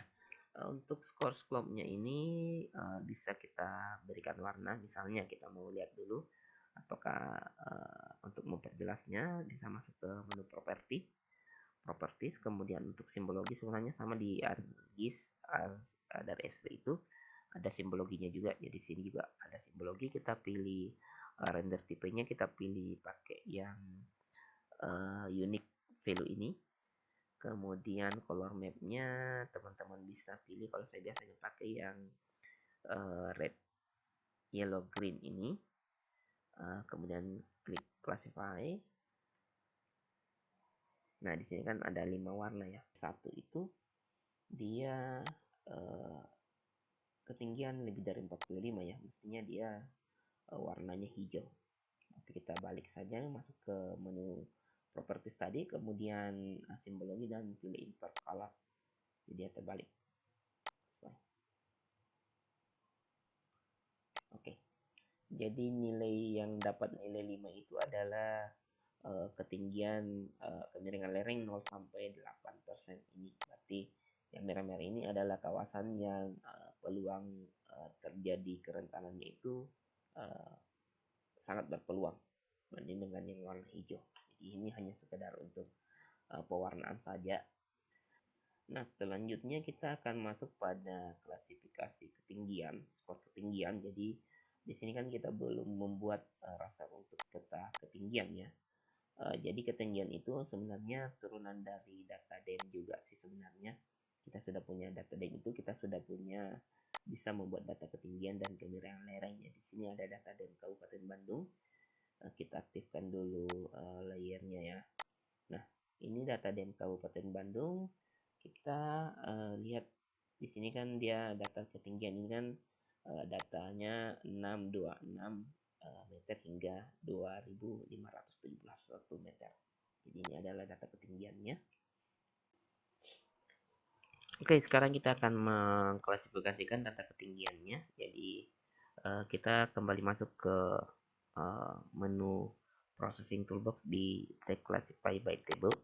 untuk skor slope-nya ini bisa kita berikan warna. Misalnya kita mau lihat dulu apakah untuk memperjelasnya bisa masuk ke menu properties, kemudian untuk simbologi sebenarnya sama di ArcGIS dari S3 itu ada simbologinya juga. Jadi di sini juga ada simbologi. Kita pilih render tipenya, kita pilih pakai yang unique value ini. Kemudian color map-nya teman-teman bisa pilih, kalau saya biasanya pakai yang red, yellow, green ini. Kemudian klik classify. Nah, di sini kan ada 5 warna ya. Satu itu dia ketinggian lebih dari 45 ya. Mestinya dia warnanya hijau. Oke, kita balik saja masuk ke menu properties tadi, kemudian simbologi dan pilih invert color. Jadi dia terbalik. Oke. Jadi nilai yang dapat nilai 5 itu adalah ketinggian kemiringan lereng 0 sampai 8% ini. Berarti yang merah-merah ini adalah kawasan yang peluang terjadi kerentanannya itu sangat berpeluang dibanding dengan yang warna hijau. Jadi ini hanya sekedar untuk pewarnaan saja. Nah, selanjutnya kita akan masuk pada klasifikasi ketinggian, skor ketinggian. Jadi di sini kan kita belum membuat raster untuk peta ketinggian ya. Jadi ketinggian itu sebenarnya turunan dari data DEM juga sih sebenarnya. Kita sudah punya data DEM itu, kita sudah punya bisa membuat data ketinggian dan kemiringan lerengnya. Di sini ada data DEM Kabupaten Bandung. Kita aktifkan dulu layernya ya. Nah, ini data DEM Kabupaten Bandung. Kita lihat di sini kan dia data ketinggian ini kan datanya 626 meter hingga 2571 meter. Jadi ini adalah data ketinggiannya. Oke, sekarang kita akan mengklasifikasikan data ketinggiannya. Jadi kita kembali masuk ke menu processing toolbox di take classify by table.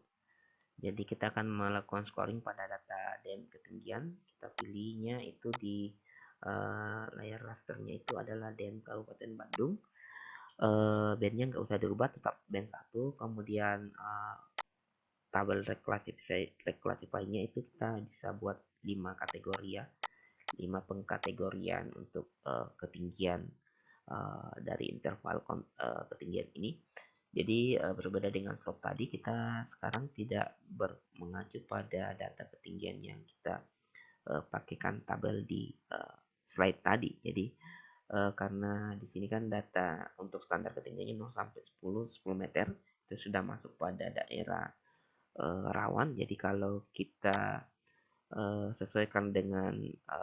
Jadi kita akan melakukan scoring pada data DEM ketinggian. Kita pilihnya itu di layar rasternya itu adalah DEM Kabupaten Bandung. Bandnya nggak usah dirubah, tetap band 1. Kemudian tabel reclassify-nya itu kita bisa buat 5 kategori ya. 5 pengkategorian untuk ketinggian dari interval ketinggian ini. Jadi berbeda dengan slop tadi, kita sekarang tidak mengacu pada data ketinggian yang kita pakaikan tabel di slide tadi. Jadi karena di sini kan data untuk standar ketinggiannya 0 sampai 10 meter itu sudah masuk pada daerah rawan. Jadi kalau kita sesuaikan dengan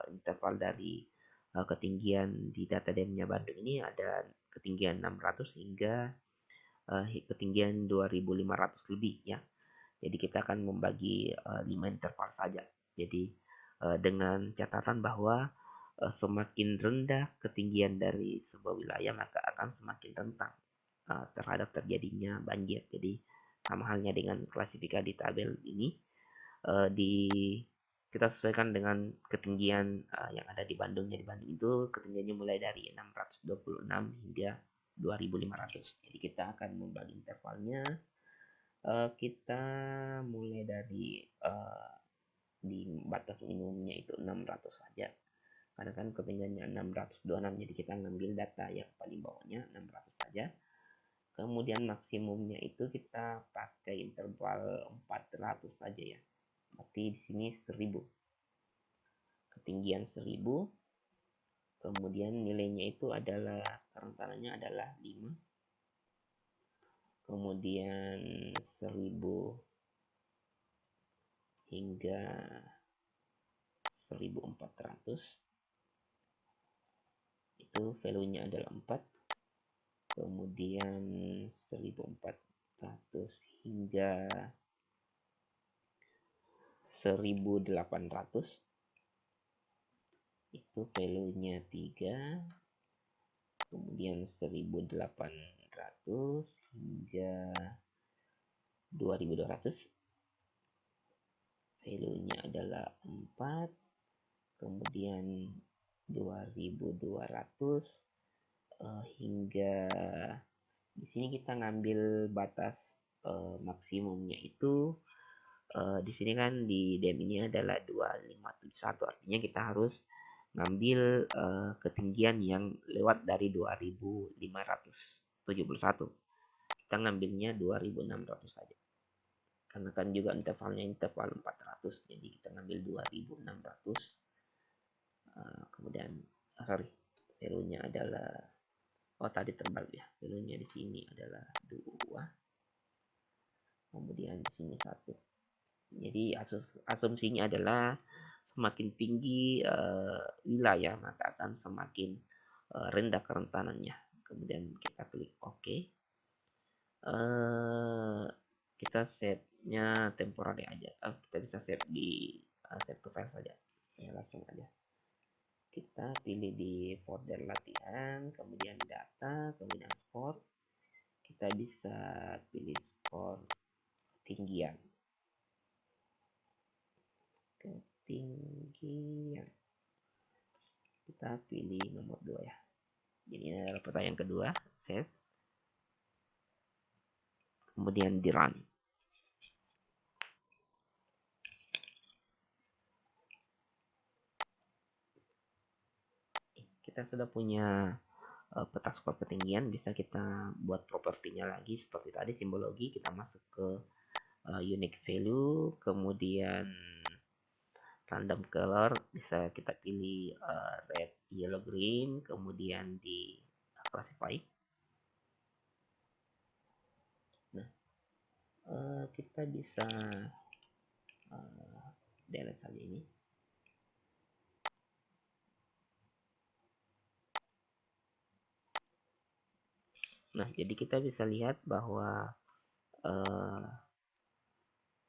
interval dari ketinggian di data DEM-nya Bandung ini ada ketinggian 600 hingga ketinggian 2.500 lebih ya. Jadi kita akan membagi 5 interval saja. Jadi dengan catatan bahwa semakin rendah ketinggian dari sebuah wilayah maka akan semakin rentan terhadap terjadinya banjir. Jadi sama halnya dengan klasifikasi di tabel ini di kita sesuaikan dengan ketinggian yang ada di Bandung. Jadi Bandung itu ketinggiannya mulai dari 626 hingga 2.500. Jadi kita akan membagi intervalnya. Kita mulai dari di batas minimumnya itu 600 saja. Karena kan ketinggiannya 626, jadi kita ngambil data yang paling bawahnya 600 saja. Kemudian maksimumnya itu kita pakai interval 400 saja ya. Berarti di sini 1000. Ketinggian 1000. Kemudian nilainya itu adalah kerentanannya adalah 5. Kemudian 1000 hingga 1400 itu value-nya adalah 4. Kemudian 1400 hingga 1800 itu value-nya 3. Kemudian 1800 hingga 2200 value-nya adalah 4. Kemudian 2200 hingga di sini kita ngambil batas maksimumnya itu di sini kan di DEM ini adalah 2571, artinya kita harus ngambil ketinggian yang lewat dari 2571. Kita ngambilnya 2600 saja. Karena kan juga intervalnya interval 400, jadi kita ngambil 2600. Kemudian value-nya adalah tadi terbalik ya. Value-nya di sini adalah 2. Kemudian di sini 1. Jadi asumsinya adalah semakin tinggi wilayah maka akan semakin rendah kerentanannya. Kemudian kita klik OK. Kita save-nya temporary aja. Kita bisa save di save to file saja. Ya langsung aja. Kita pilih di folder latihan, kemudian data, kemudian skor. Kita bisa pilih skor ketinggian. Kita pilih nomor 2 ya. Jadi ini adalah pertanyaan kedua. Save. Kemudian di run. Kita sudah punya peta skor ketinggian. Bisa kita buat propertinya lagi seperti tadi simbologi. Kita masuk ke unique value, kemudian random color, bisa kita pilih red, yellow, green, kemudian di classify. Nah, kita bisa delete saja ini. Nah, jadi kita bisa lihat bahwa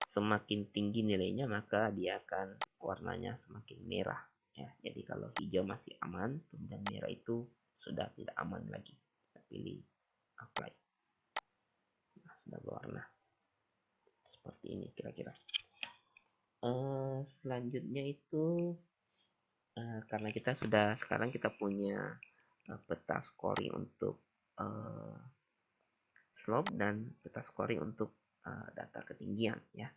semakin tinggi nilainya maka dia akan warnanya semakin merah ya. Jadi kalau hijau masih aman, kemudian merah itu sudah tidak aman lagi. Kita pilih apply. Nah, sudah berwarna seperti ini kira-kira. Selanjutnya itu karena kita sekarang kita punya peta scoring untuk slope dan peta scoring untuk data ketinggian ya.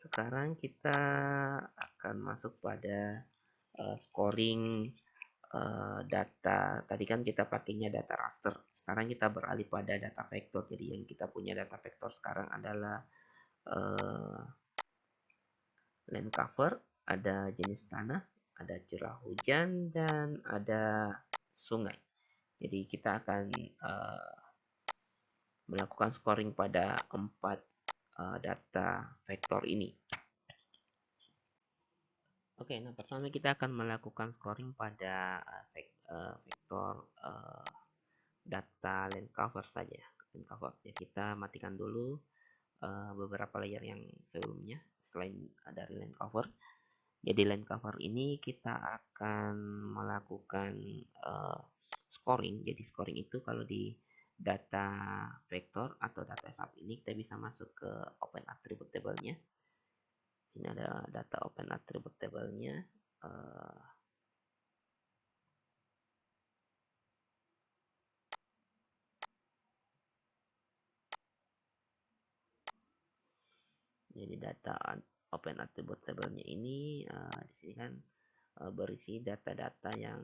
Sekarang kita akan masuk pada scoring data. Tadi kan kita pakainya data raster. Sekarang kita beralih pada data vektor. Jadi yang kita punya data vektor sekarang adalah land cover, ada jenis tanah, ada curah hujan, dan ada sungai. Jadi kita akan melakukan scoring pada 4 data vektor ini. Oke, nah pertama kita akan melakukan scoring pada vektor data length cover saja. Length cover. Ya, kita matikan dulu beberapa layer yang sebelumnya selain dari length cover. Jadi length cover ini kita akan melakukan scoring. Jadi scoring itu kalau di data vektor atau data sub ini kita bisa masuk ke open attribute table-nya. Ini ada data open attribute table-nya. Jadi data open attribute table-nya ini di sini kan berisi data-data yang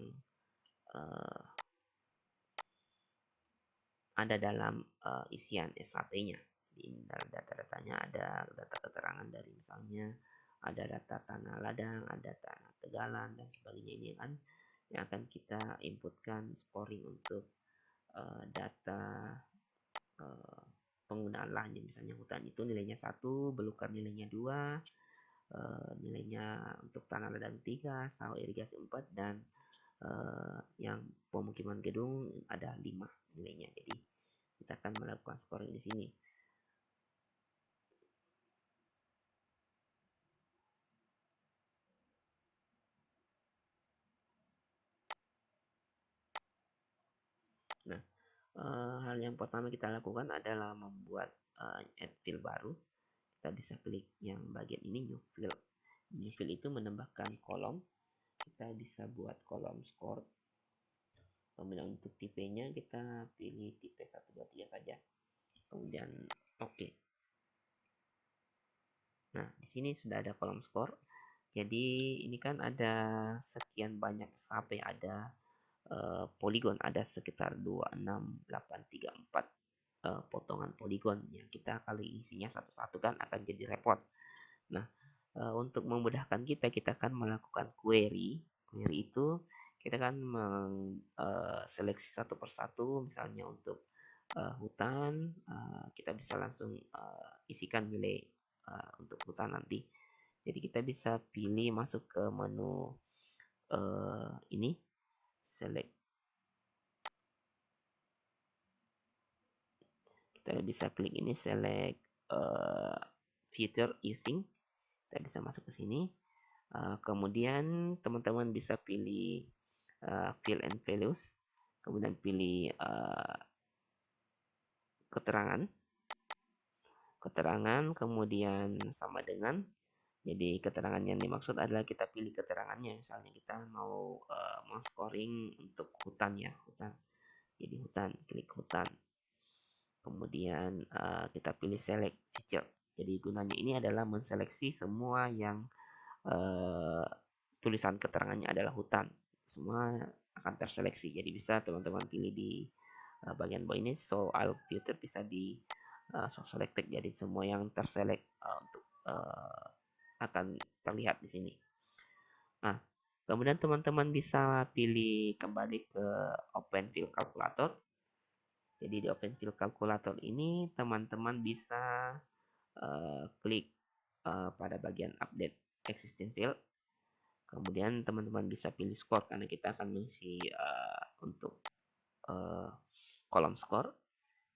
ada dalam isian SAP-nya. Di dalam data-datanya ada data keterangan dari misalnya ada data tanah ladang, ada tanah tegalan dan sebagainya. Ini kan yang akan kita inputkan scoring untuk data penggunaan lahannya. Misalnya hutan itu nilainya 1, belukar nilainya 2, nilainya untuk tanah ladang 3, sawah irigasi 4, dan yang pemukiman gedung ada 5 nilainya. Jadi kita akan melakukan scoring di sini. Nah, hal yang pertama kita lakukan adalah membuat add field baru. Kita bisa klik yang bagian ini, new field. New field itu menambahkan kolom. Kita bisa buat kolom score. Kemudian untuk tipenya kita pilih tipe 123 saja. Kemudian oke. Nah, di sini sudah ada kolom score. Jadi ini kan ada sekian banyak sampai ada poligon, ada sekitar 26834 potongan poligon yang kita kali isinya satu-satu kan akan jadi repot. Nah, untuk memudahkan kita akan melakukan query. Query itu kita kan seleksi satu persatu, misalnya untuk hutan, kita bisa langsung isikan nilai untuk hutan nanti. Jadi kita bisa pilih masuk ke menu ini, select. Kita bisa klik ini, select feature using. Kita bisa masuk ke sini. Kemudian teman-teman bisa pilih fill and values. Kemudian pilih keterangan, kemudian sama dengan. Jadi keterangan yang dimaksud adalah kita pilih keterangannya. Misalnya kita mau scoring untuk hutan ya, hutan. Jadi hutan, klik hutan. Kemudian kita pilih select feature. Jadi gunanya ini adalah menseleksi semua yang tulisan keterangannya adalah hutan. Semua akan terseleksi. Jadi bisa teman-teman pilih di bagian bawah ini, so all filter bisa di so selected. Jadi semua yang terselect untuk akan terlihat di sini. Nah, kemudian teman-teman bisa pilih kembali ke Open Field Calculator. Jadi di Open Field Calculator ini teman-teman bisa klik pada bagian update existing field. Kemudian teman-teman bisa pilih score karena kita akan mengisi untuk kolom score.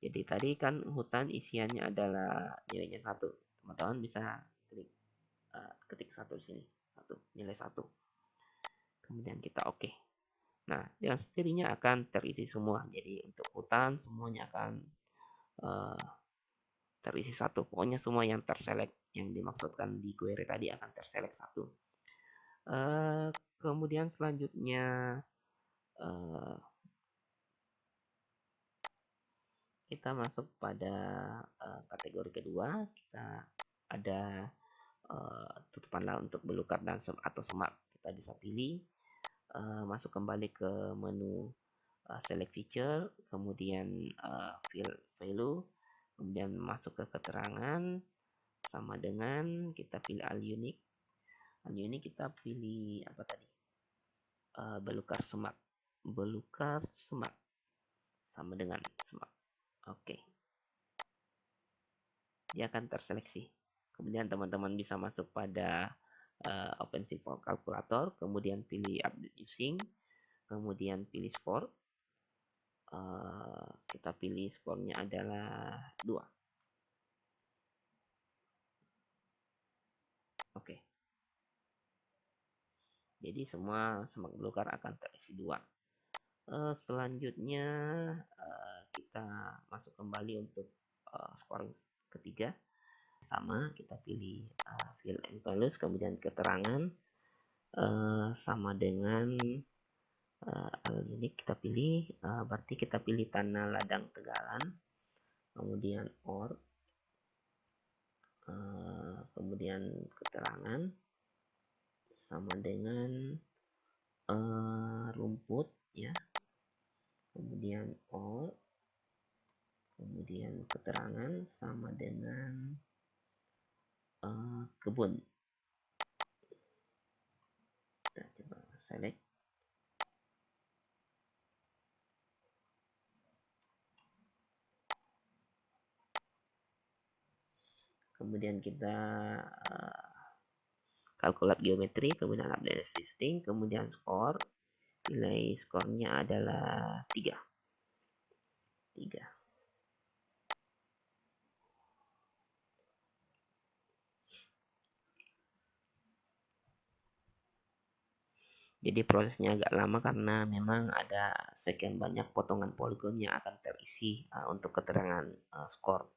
Jadi tadi kan hutan isiannya adalah nilainya 1. Teman-teman bisa klik ketik 1 di sini. 1, nilai 1. Kemudian kita oke. Nah, dengan sendirinya akan terisi semua. Jadi untuk hutan semuanya akan terisi 1. Pokoknya semua yang terselect yang dimaksudkan di query tadi akan terselect 1. Kemudian selanjutnya kita masuk pada kategori kedua. Kita ada tutupan laut untuk belukar dan atau semak. Kita bisa pilih, masuk kembali ke menu select feature, kemudian fill value, kemudian masuk ke keterangan, sama dengan kita pilih all unique. All unique kita pilih apa tadi? Belukar semak. Belukar semak sama dengan semak. Oke. dia akan terseleksi. Kemudian teman-teman bisa masuk pada OpenStreetMap Calculator, kemudian pilih update using, kemudian pilih skor. Kita pilih skornya adalah 2. Oke. Jadi semua semak belukar akan terisi 2. Selanjutnya kita masuk kembali untuk scoring ketiga. Sama, kita pilih fill and values, kemudian keterangan sama dengan unique kita pilih, berarti kita pilih tanah ladang Tegalan, kemudian or, kemudian keterangan sama dengan rumput ya, kemudian or, kemudian keterangan sama dengan kebun. Kita coba select. Kemudian kita kalkulat geometri, kemudian update existing, kemudian skor. Nilai skornya adalah 3. Jadi prosesnya agak lama karena memang ada sekian banyak potongan poligon yang akan terisi untuk keterangan skor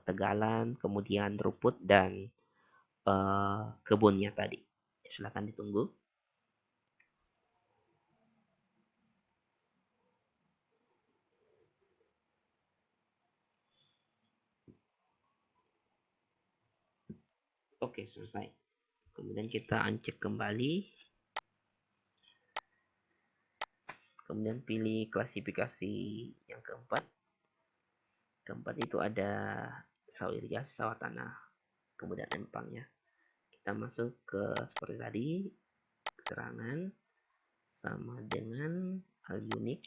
Tegalan, kemudian rumput dan kebunnya tadi. Silakan ditunggu. Oke, selesai. Kemudian kita uncek kembali. Kemudian pilih klasifikasi yang keempat. Keempat itu ada sawah irigasi, sawah tanah, kemudian empang ya. Kita masuk ke seperti tadi, keterangan sama dengan hal unik.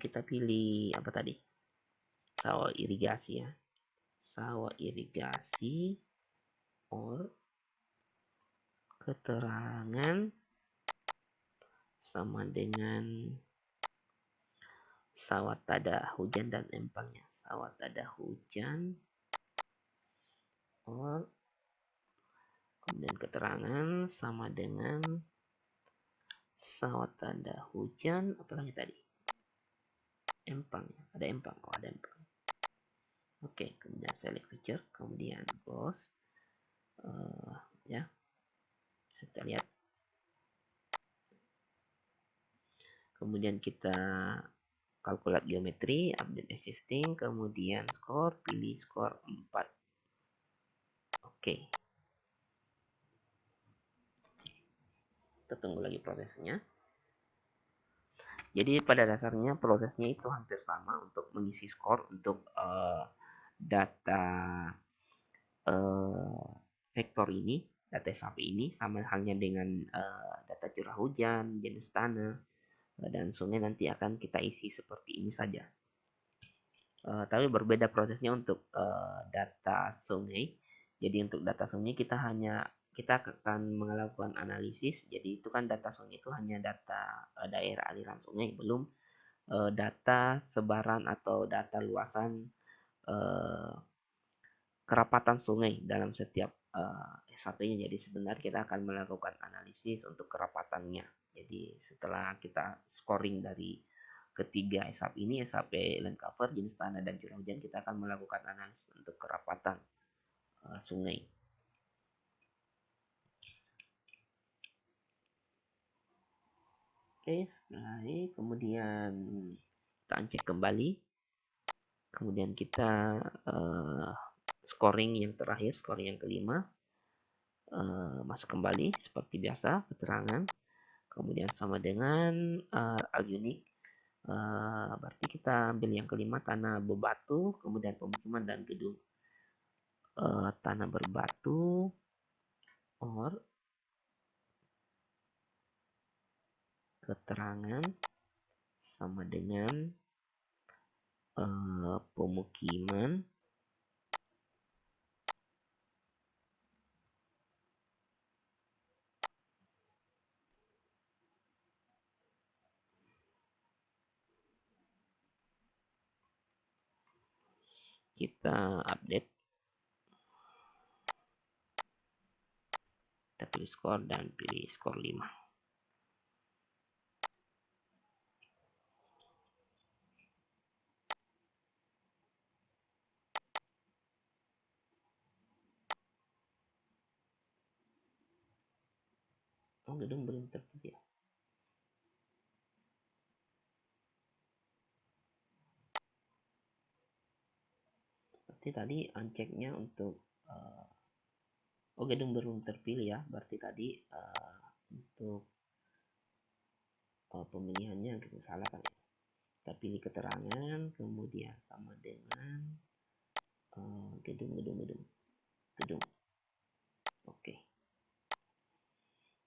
Kita pilih apa tadi? Sawah irigasi ya. Sawah irigasi or keterangan sama dengan sawah tada hujan dan empangnya. Sawah tada hujan or kemudian keterangan sama dengan sawah tada hujan, apalagi tadi? Empang ya. Ada empang. Oh, ada empang. Oke, kemudian select feature, kemudian close. Ya, kita lihat. Kemudian kita kalkulat geometri, update existing, kemudian skor, pilih skor 4. Oke. Kita tunggu lagi prosesnya. Jadi pada dasarnya prosesnya itu hampir sama untuk mengisi skor untuk data vektor ini, data SAP ini, sama halnya dengan data curah hujan, jenis tanah, dan sungai nanti akan kita isi seperti ini saja. Tapi berbeda prosesnya untuk data sungai. Jadi untuk data sungai kita akan melakukan analisis. Jadi itu kan data sungai itu hanya data daerah aliran sungai, belum data sebaran atau data luasan kerapatan sungai dalam setiap SAP-nya. Jadi sebenarnya kita akan melakukan analisis untuk kerapatannya. Jadi setelah kita scoring dari ketiga SAP ini, SAP land cover, jenis tanah, dan curah hujan, kita akan melakukan analisis untuk kerapatan sungai. Oke, setelah ini kemudian kita uncek kembali. Kemudian kita scoring yang terakhir, scoring yang kelima. Masuk kembali seperti biasa, keterangan. Kemudian sama dengan al unique. Berarti kita ambil yang kelima, tanah berbatu, kemudian pemukiman dan gedung. Tanah berbatu or keterangan sama dengan pemukiman kita update, kita pilih skor dan pilih skor 5. Oh, gedung belum terpilih. Berarti tadi unceknya untuk oh, gedung belum terpilih ya. Berarti tadi untuk pemilihannya kita salah kan ya. Kita pilih keterangan, kemudian sama dengan gedung. Oke.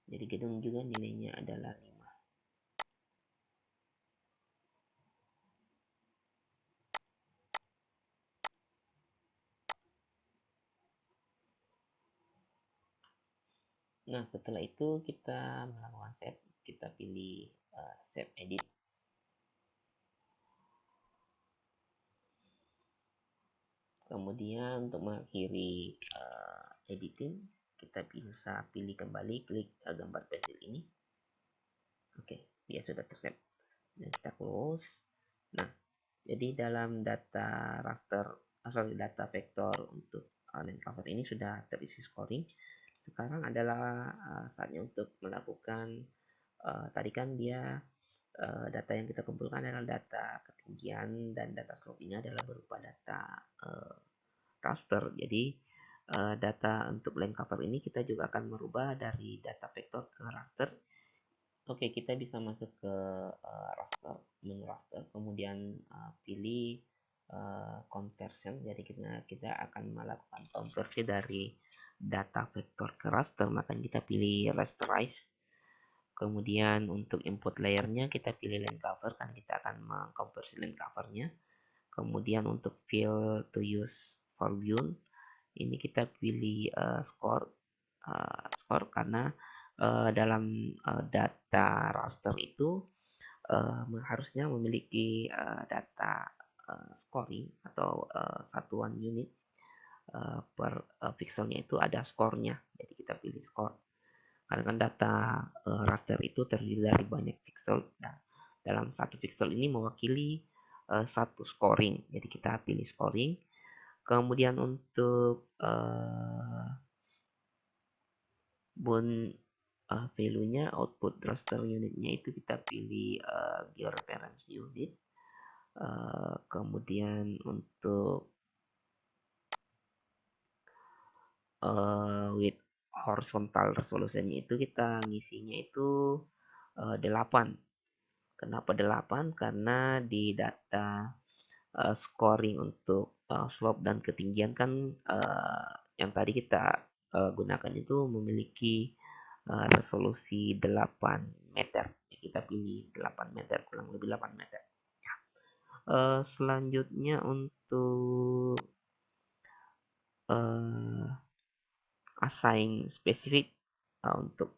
Jadi gedung juga nilainya adalah 5. Nah, setelah itu kita melakukan save, kita pilih save edit. Kemudian untuk mengakhiri editing, kita bisa pilih kembali, klik gambar pensil ini. Oke, dia sudah tersave. Dan kita close. Nah, jadi dalam data raster, data vektor untuk land cover ini sudah terisi scoring. Sekarang adalah saatnya untuk melakukan tadi kan dia data yang kita kumpulkan adalah data ketinggian dan data slope ini adalah berupa data raster. Jadi data untuk land cover ini kita juga akan merubah dari data vektor ke raster. Oke, kita bisa masuk ke raster, menu raster, kemudian pilih conversion. Jadi kita akan melakukan konversi dari data vektor ke raster, maka kita pilih rasterize. Kemudian untuk input layernya kita pilih land cover, kan kita akan mengkonversi land covernya. Kemudian untuk fill to use for view ini kita pilih score karena dalam data raster itu harusnya memiliki data scoring atau satuan unit per pixelnya itu ada skornya. Jadi kita pilih skor. Karena kan data raster itu terdiri dari banyak pixel. Nah, dalam satu pixel ini mewakili satu scoring. Jadi kita pilih scoring. Kemudian untuk value-nya, output raster unitnya itu kita pilih georeference unit. Kemudian untuk with horizontal resolution-nya itu kita ngisinya itu 8. Kenapa 8? Karena di data scoring untuk slope dan ketinggian kan yang tadi kita gunakan itu memiliki resolusi 8 meter. Kita pilih 8 meter, kurang lebih 8 meter. Selanjutnya untuk assign spesifik untuk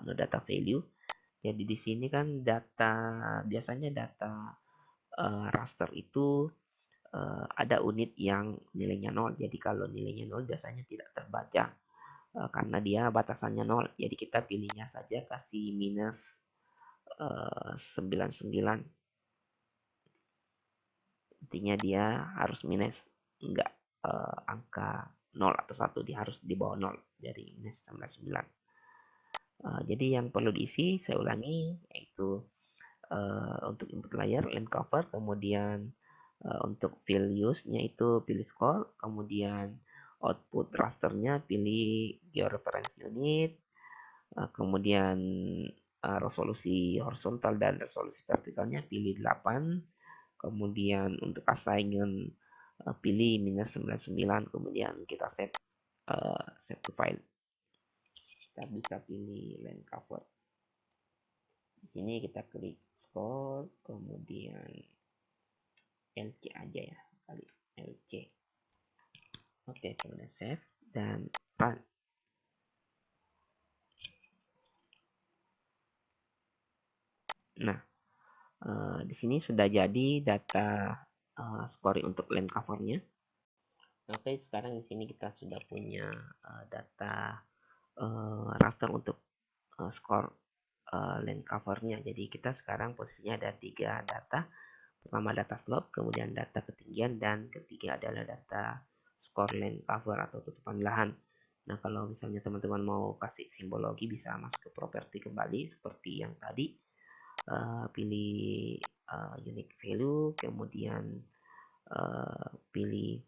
data value. Jadi di sini kan biasanya data raster itu ada unit yang nilainya 0. Jadi kalau nilainya 0 biasanya tidak terbaca karena dia batasannya 0. Jadi kita pilihnya saja kasih minus 99. Intinya dia harus minus, enggak angka 0 atau 1, dia harus di bawah 0 dari minus 99. Jadi yang perlu diisi, saya ulangi, yaitu untuk input layer, land cover, kemudian untuk fill use-nya itu pilih score, kemudian output rasternya pilih georeference unit, kemudian resolusi horizontal dan resolusi vertikalnya pilih 8, kemudian untuk assignment pilih minus 99, kemudian kita save to file. Kita bisa pilih land cover. Di sini kita klik score, kemudian LC aja ya, kali LC. Oke, kemudian save dan run. Nah, di sini sudah jadi data scoring untuk land covernya. Oke, sekarang di sini kita sudah punya data raster untuk skor land covernya. Jadi kita sekarang posisinya ada 3 data. Pertama data slope, kemudian data ketinggian, dan ketiga adalah data skor land cover atau tutupan lahan. Nah, kalau misalnya teman-teman mau kasih simbologi, bisa masuk ke properti kembali seperti yang tadi. Pilih unique value, kemudian pilih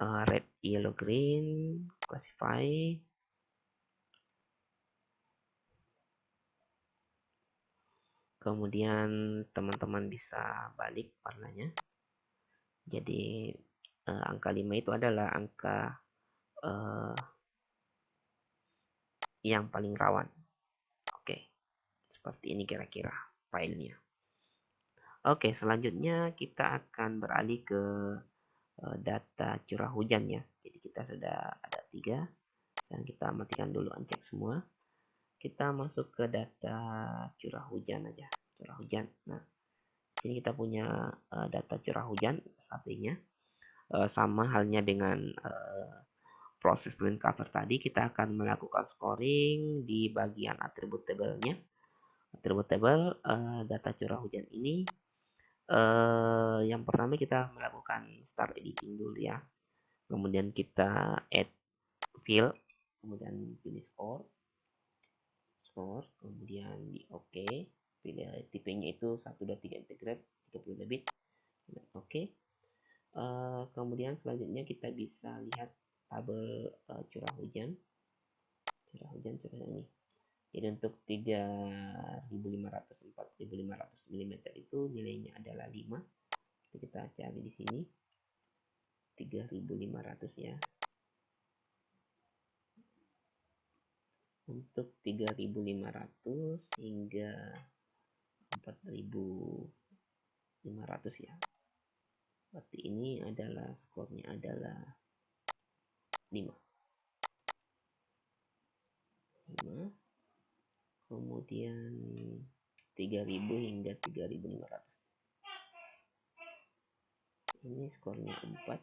red, yellow, green, classify. Kemudian teman-teman bisa balik warnanya. Jadi angka 5 itu adalah angka yang paling rawan. Oke, seperti ini kira-kira filenya. Oke, selanjutnya kita akan beralih ke data curah hujan ya. Jadi kita sudah ada 3. Dan kita matikan dulu uncheck semua. Kita masuk ke data curah hujan aja. Curah hujan. Nah, sini kita punya data curah hujan sampingnya. Sama halnya dengan proses land cover tadi, kita akan melakukan scoring di bagian atribut tabelnya. Atribut tabel data curah hujan ini, yang pertama kita melakukan start editing dulu ya. Kemudian kita add field, kemudian pilih score, kemudian di OK, pilih tipenya itu 1, 2, 3 integrate, 30 debit, OK. Kemudian selanjutnya kita bisa lihat tabel curah hujan ini. Jadi untuk 3.500 4.500 mm itu nilainya adalah 5. Kita cari di sini 3.500 ya. Untuk 3.500 hingga 4.500 ya. Berarti ini adalah skornya adalah 5. Kemudian 3.000 hingga 3.500. Ini skornya 4.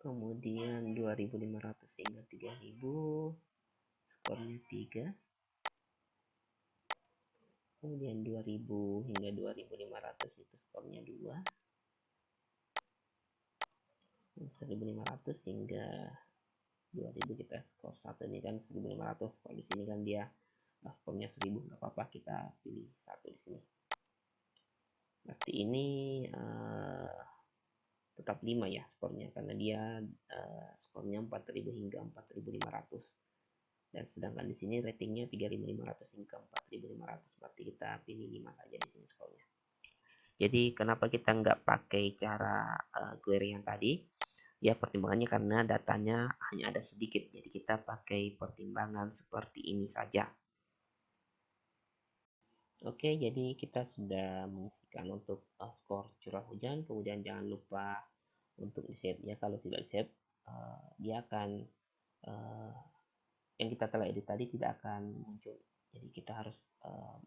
Kemudian 2.500 hingga 3.000, skornya 3. Kemudian 2.000 hingga 2.500 itu skornya 2. 1.500 hingga 2.000 kita skor 1. Ini kan 1.500. Kalau di sini kan dia skornya 1.000, nggak apa-apa, kita pilih 1 di sini. Berarti ini tetap 5 ya skornya, karena dia skornya 4.000 hingga 4.500. Dan sedangkan di sini ratingnya 3.500 hingga 4.500. Berarti kita pilih 5 saja di sini skornya. Jadi kenapa kita nggak pakai cara query yang tadi? Ya pertimbangannya karena datanya hanya ada sedikit. Jadi kita pakai pertimbangan seperti ini saja. Oke, jadi kita sudah mengisikan untuk skor curah hujan. Kemudian jangan lupa untuk di save ya. Kalau tidak di save, dia akan yang kita telah edit tadi tidak akan muncul. Jadi kita harus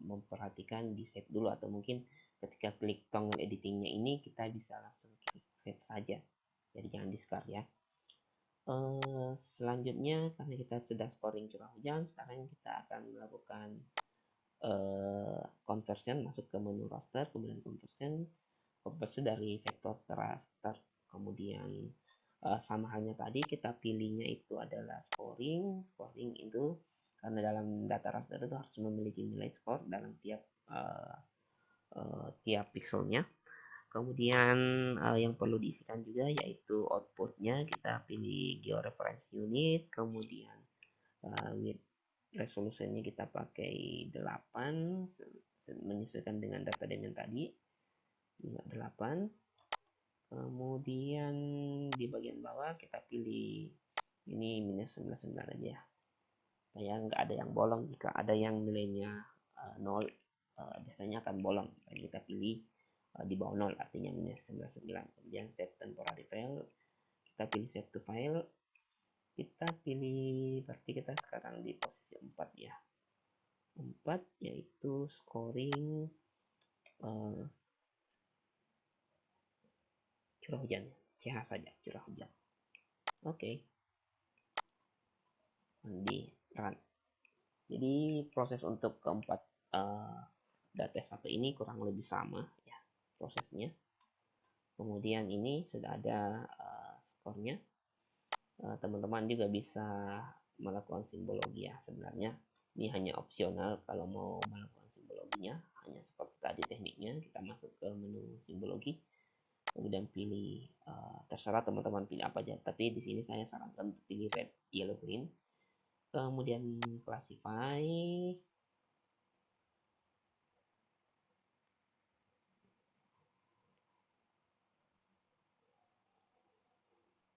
memperhatikan di save dulu, atau mungkin ketika klik tombol editingnya ini kita bisa langsung klik save saja. Jadi jangan discard ya. Selanjutnya karena kita sudah scoring curah hujan, sekarang kita akan melakukan conversion, masuk ke menu raster, kemudian conversion dari vektor ke raster. Kemudian sama halnya tadi, kita pilihnya itu adalah scoring itu karena dalam data raster itu harus memiliki nilai skor dalam tiap pixelnya. Kemudian yang perlu diisikan juga yaitu outputnya, kita pilih georeference unit, kemudian with resolusinya kita pakai 8 menyesuaikan dengan data dimension tadi 8. Kemudian di bagian bawah kita pilih ini minus 99 aja, supaya nggak ada yang bolong. Jika ada yang nilainya 0 biasanya akan bolong. Dan kita pilih di bawah 0, artinya minus 99. Kemudian save temporary file, kita pilih save to file, kita pilih, berarti kita sekarang di posisi 4 ya. 4 yaitu scoring curah hujan, CH saja curah hujan. Oke, di run. Jadi proses untuk keempat data satu ini kurang lebih sama ya prosesnya. Kemudian ini sudah ada skornya. Teman-teman juga bisa melakukan simbologi ya. Sebenarnya ini hanya opsional kalau mau melakukan simbologinya, hanya seperti tadi tekniknya. Kita masuk ke menu simbologi, kemudian pilih terserah teman-teman pilih apa aja, tapi di sini saya sarankan untuk pilih red, yellow, green. Kemudian classify,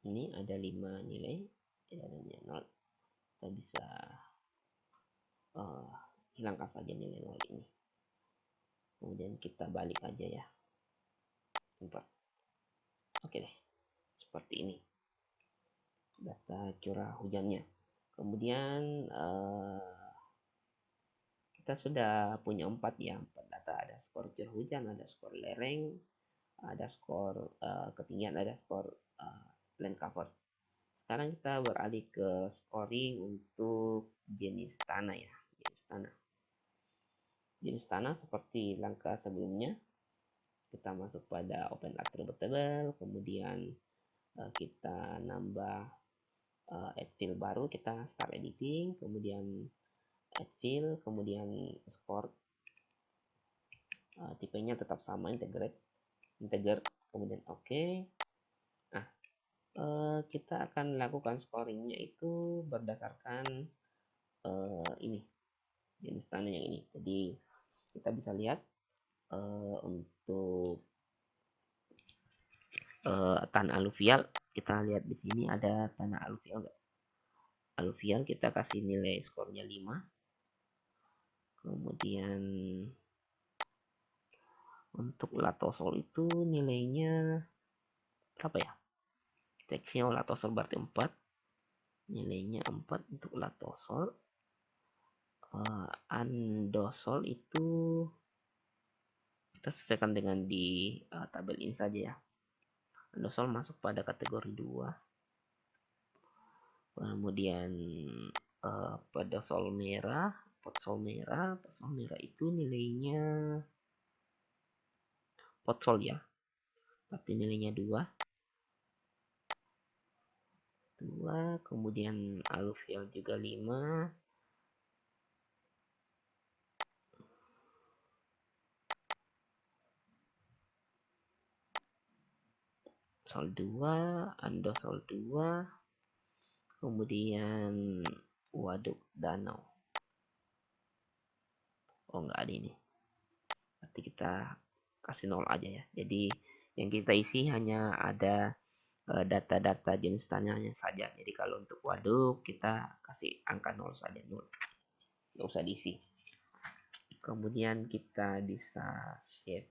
ini ada 5 nilai, ada nilai 0. Kita bisa hilangkan saja nilai 0 ini, kemudian kita balik aja ya, import. Oke deh, seperti ini data curah hujannya. Kemudian kita sudah punya 4 ya, 4 data. Ada skor curah hujan, ada skor lereng, ada skor ketinggian, ada skor land cover. Sekarang kita beralih ke scoring untuk jenis tanah ya, jenis tanah. Jenis tanah seperti langkah sebelumnya, kita masuk pada open attributable, kemudian kita nambah add field baru, kita start editing, kemudian add field, kemudian score, tipenya tetap sama, integer, kemudian oke. Nah, kita akan lakukan scoringnya itu berdasarkan ini jenis tanah yang ini. Jadi kita bisa lihat untuk tanah aluvial, kita lihat di sini ada tanah aluvial enggak? Aluvial kita kasih nilai skornya 5. Kemudian untuk latosol itu nilainya berapa ya? Teksnya latosol berarti 4. Nilainya 4 untuk latosol. Andosol itu kita sesuaikan dengan di tabel ini saja ya. Andosol masuk pada kategori 2. Kemudian potsol merah itu nilainya potsol ya, tapi nilainya 2. Kemudian aluvial juga 5. Sol 2, andosol 2. Kemudian waduk danau. Oh, enggak ada ini. Nanti kita kasih 0 aja ya. Jadi yang kita isi hanya ada data-data jenis tanahnya saja. Jadi kalau untuk waduk kita kasih angka 0 saja, 0. Nggak usah diisi. Kemudian kita bisa save.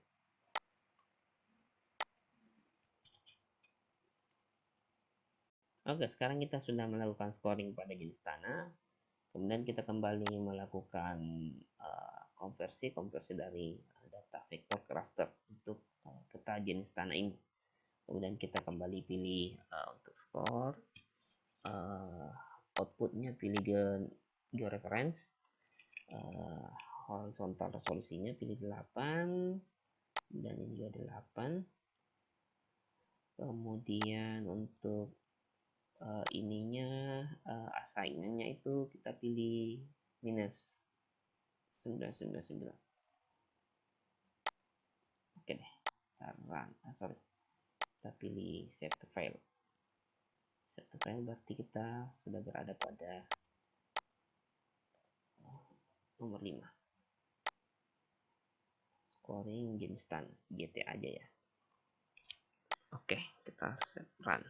Oke, sekarang kita sudah melakukan scoring pada jenis tanah. Kemudian kita kembali melakukan konversi dari data vektor ke raster untuk peta jenis tanah ini. Kemudian kita kembali pilih untuk skor, outputnya pilih georeference, horizontal resolusinya pilih 8, dan ini juga 8. Kemudian untuk ininya assignmentnya itu kita pilih minus 999. Oke deh, kita pilih save the file. Save the file berarti kita sudah berada pada nomor 5. Scoring jenis tanah GT aja ya. Oke, kita save run.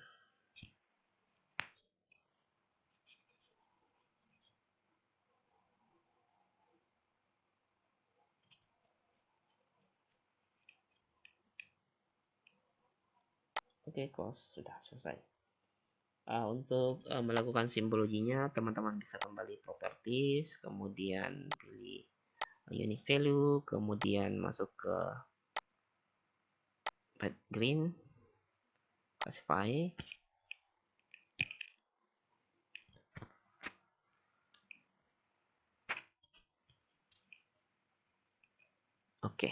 Oke, close, sudah selesai. Untuk melakukan simbologinya, teman-teman bisa kembali properties, kemudian pilih unique value, kemudian masuk ke red green, Classify. Oke.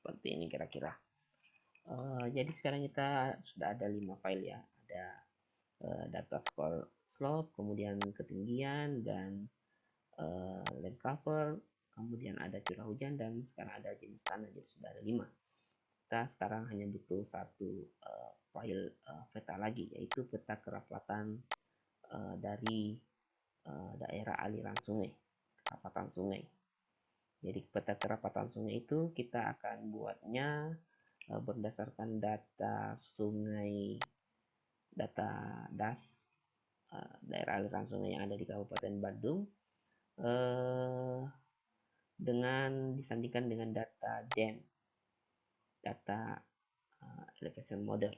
Seperti ini kira-kira. Jadi sekarang kita sudah ada 5 file ya. Ada data slope, kemudian ketinggian, dan land cover, kemudian ada curah hujan, dan sekarang ada jenis tanah. Jadi sudah ada 5. Kita sekarang hanya butuh satu file peta lagi, yaitu peta kerapatan dari daerah aliran sungai, kerapatan sungai. Jadi peta kerapatan sungai itu kita akan buatnya berdasarkan data sungai, data DAS, daerah aliran sungai yang ada di Kabupaten Bandung, dengan disandingkan dengan data DEM, data elevation model.